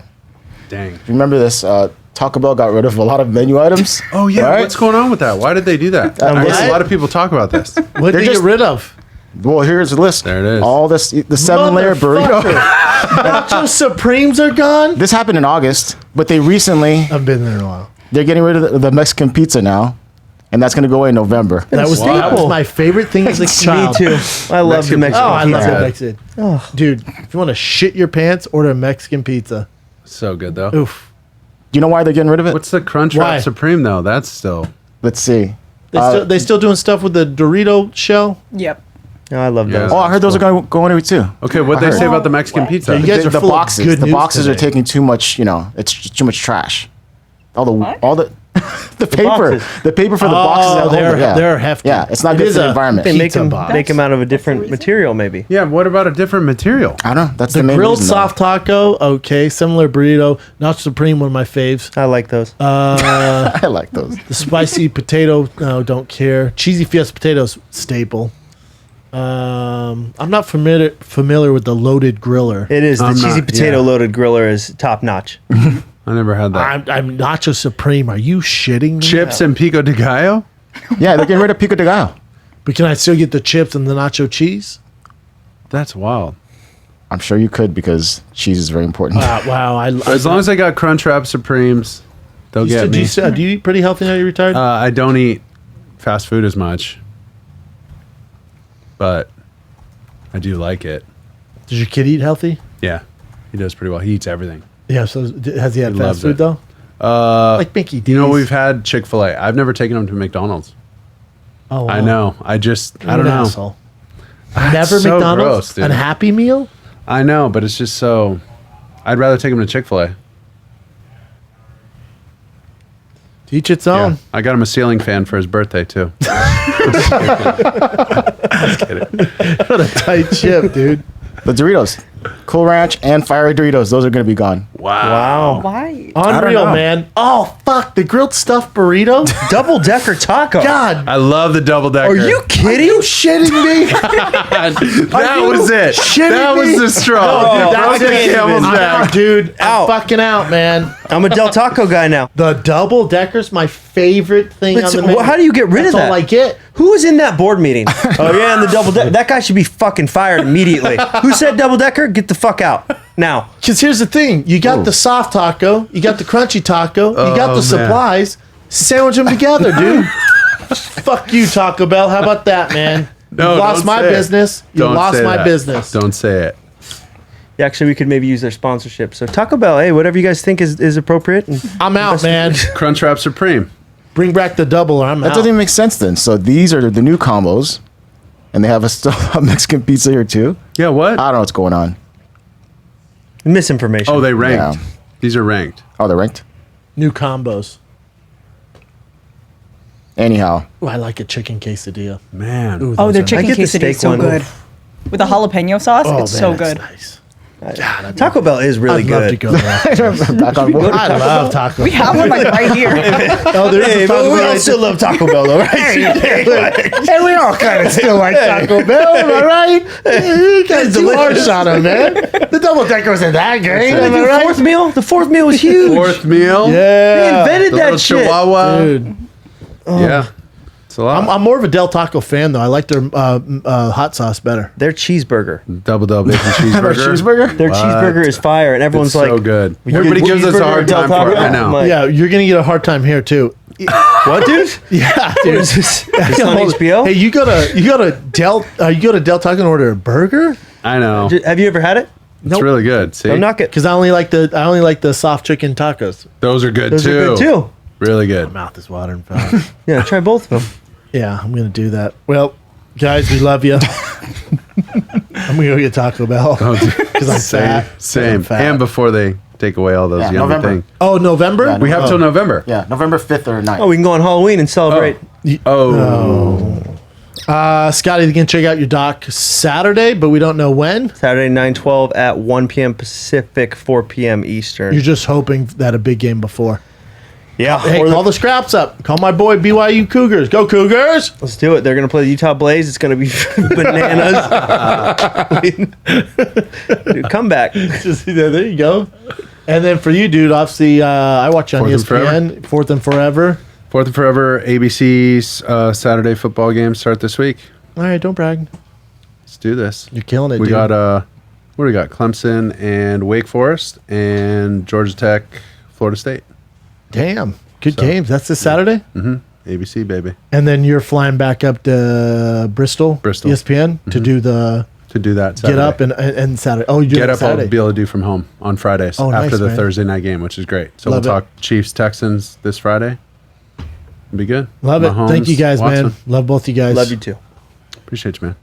Dang. remember this? Taco Bell got rid of a lot of menu items. Oh, yeah. right? What's going on with that? Why did they do that? I guess a lot of people talk about this. What did they just- get rid of? Well, here's the list. There it is. All this, the 7-layer burrito. Nacho Supremes are gone. This happened in August, but they recently I've been there in a while. they're getting rid of the Mexican pizza now, and that's going to go away in November. That was staple. my favorite thing as a Me child. too. I love the Mexican Mexican. Oh, I love pizza. that Mexican. Dude, if you want to shit your pants, order a Mexican pizza. So good, though. Oof. Do you know why they're getting rid of it? What's the Crunchwrap Why? Supreme, though? That's still... Let's see. They still doing stuff with the Dorito shell? Yep. No, I love Yeah. those. Oh, I heard those are going away too. Okay, what'd they I say heard. about the Mexican pizza? You guys are the full of boxes. good The news boxes are today. taking too much. It's just too much trash. All the the paper, boxes. the paper for the boxes. Oh, That hold it, yeah. they're hefty. Yeah, it's not It good is for the a environment. They make pizza them box. out of a different material, maybe. Yeah, what about a different material? I don't know. That's the, The main grilled reason, though. soft taco, okay. Similar burrito. Nacho Supreme, one of my faves. I like those. I like those. The spicy potato, no, don't care. Cheesy Fiesta potatoes, staple. I'm not familiar with the loaded griller. It is the I'm cheesy not- potato yeah. loaded griller is top notch. I never had that. I'm Nacho Supreme. Are you shitting me? Chips and pico de gallo? Yeah, they're getting rid of pico de gallo. But can I still get the chips and the nacho cheese? That's wild. I'm sure you could because cheese is very important. Wow. As long as I got Crunchwrap Supremes, they'll do get me. you eat pretty healthy now you're retired? I don't eat fast food as much. but I do like it. Does your kid eat healthy? Yeah, he does pretty well. He eats everything. Yeah. So has he had He fast loves food it. though? Like Mickey D's. You know, we've had Chick-fil-A. I've never taken him to McDonald's. Oh, wow. I know. I You're don't an know. asshole. That's Never so McDonald's. gross, dude. An Happy Meal. I know, but it's just so. I'd rather take him to Chick-fil-A. To each its own. Yeah. I got him a ceiling fan for his birthday too. What a tight ship, dude. The Doritos, Cool Ranch and Fiery Doritos, those are going to be gone. Wow. Why? Unreal, know. man. Oh fuck, the grilled stuffed burrito. Double decker taco. God, I love the double decker. Are you are kidding? you shitting me? That was it. shitting That was me? the straw. No, Broke that's the it. camel's I'm back. out, dude. I'm Out. fucking out, man. I'm a Del Taco guy now. The double decker's my favorite thing But on so, the menu. how do you get rid That's of that? all I get. Who was in that board meeting? Oh yeah, and the double decker. That guy should be fucking fired immediately. Who said double decker? Get the fuck out now. Because here's the thing: you got the soft taco, you got the crunchy taco, you got the man. supplies. Sandwich them together, dude. Fuck you, Taco Bell. How about that, man? No, you lost don't my say it. business. You Don't lost say my that. business. Don't say it. Yeah, actually, we could maybe use their sponsorship. So Taco Bell, hey, whatever you guys think is appropriate. And I'm out, man. Crunchwrap Supreme. Bring back the double, or I'm That out. doesn't even make sense then. So these are the new combos, and they have still a Mexican pizza here too. Yeah, what? I don't know what's going on. misinformation. Oh, they ranked. Yeah. These are ranked. Oh, they're ranked. New combos. Anyhow, Ooh, I like a chicken quesadilla. Man. Ooh, Oh, those their are chicken get the quesadilla steak is so one. good. With the jalapeno sauce, Oh, it's man, so that's good. nice. Taco Bell is really I'd love to good. go there. back on board. I love Taco. We have one like right here. Oh, there is Hey, a but Taco we Bell all right still love Taco Bell, though, right? And we all kind of still like Taco Bell, am I right? You guys too harsh on them, man. The double decker wasn't that great, am I right? Fourth meal? The fourth meal was huge. Fourth meal. They Yeah, invented The that little shit. chihuahua. dude. Yeah. It's a lot. I'm more of a Del Taco fan though. I like their hot sauce better. Their cheeseburger. Double bacon cheeseburger. Cheeseburger? Their cheeseburger is fire, and everyone's It's like, so good. "You Everybody get gives us a cheeseburger hard or Del time for it. Taco?" I know. I'm like, Yeah, you're gonna get a hard time here too. what, dude? Yeah, What dude. is this? It's on HBO? Hey, you go to Del Taco and order a burger? I know. Have you ever had it? It's really good. See? Don't knock it. Because I only like the soft chicken tacos. Those are good Those too. are good too. Really good. Mouth is watering fast. Yeah, try both of them. Yeah, I'm gonna do that. Well, guys, we love you. I'm gonna go get Taco Bell because I'm Same. fat. Same. I'm fat. And before they take away all those Yeah, yummy November. things. Oh, November? Yeah, We have till November. Yeah, November 5th or 9th. Oh, we can go on Halloween and celebrate. Oh. Scotty, you can check out your doc Saturday, but we don't know when. Saturday, 9/12 at 1 p.m. Pacific, 4 p.m. Eastern. You're just hoping that a big game before. yeah, Hey, or call the scraps up. Call my boy BYU Cougars. Go Cougars! let's do it. They're going to play the Utah Blaze. It's going to be bananas. Dude, come back. Just, there you go. And then for you, dude, obviously, I watch on Fourth and ESPN, Fourth and Forever. Fourth and Forever, ABC's Saturday football games start this week. All right, don't brag. Let's do this. You're killing it, We dude. got what do we got? Clemson and Wake Forest and Georgia Tech, Florida State. Damn. Good So, games. That's this Saturday? ABC baby. And then you're flying back up to Bristol, ESPN, to do the To do that Saturday. get up and Saturday. Oh, you do Get it up, I'll Saturday. be able to do from home on Fridays Oh, after nice, the man. Thursday night game, which is great. So Love we'll it. talk Chiefs Texans this Friday. It'll be good. Love it. Thank you Mahomes, guys, man. Watson. Love both you guys. Love you too. Appreciate you, man.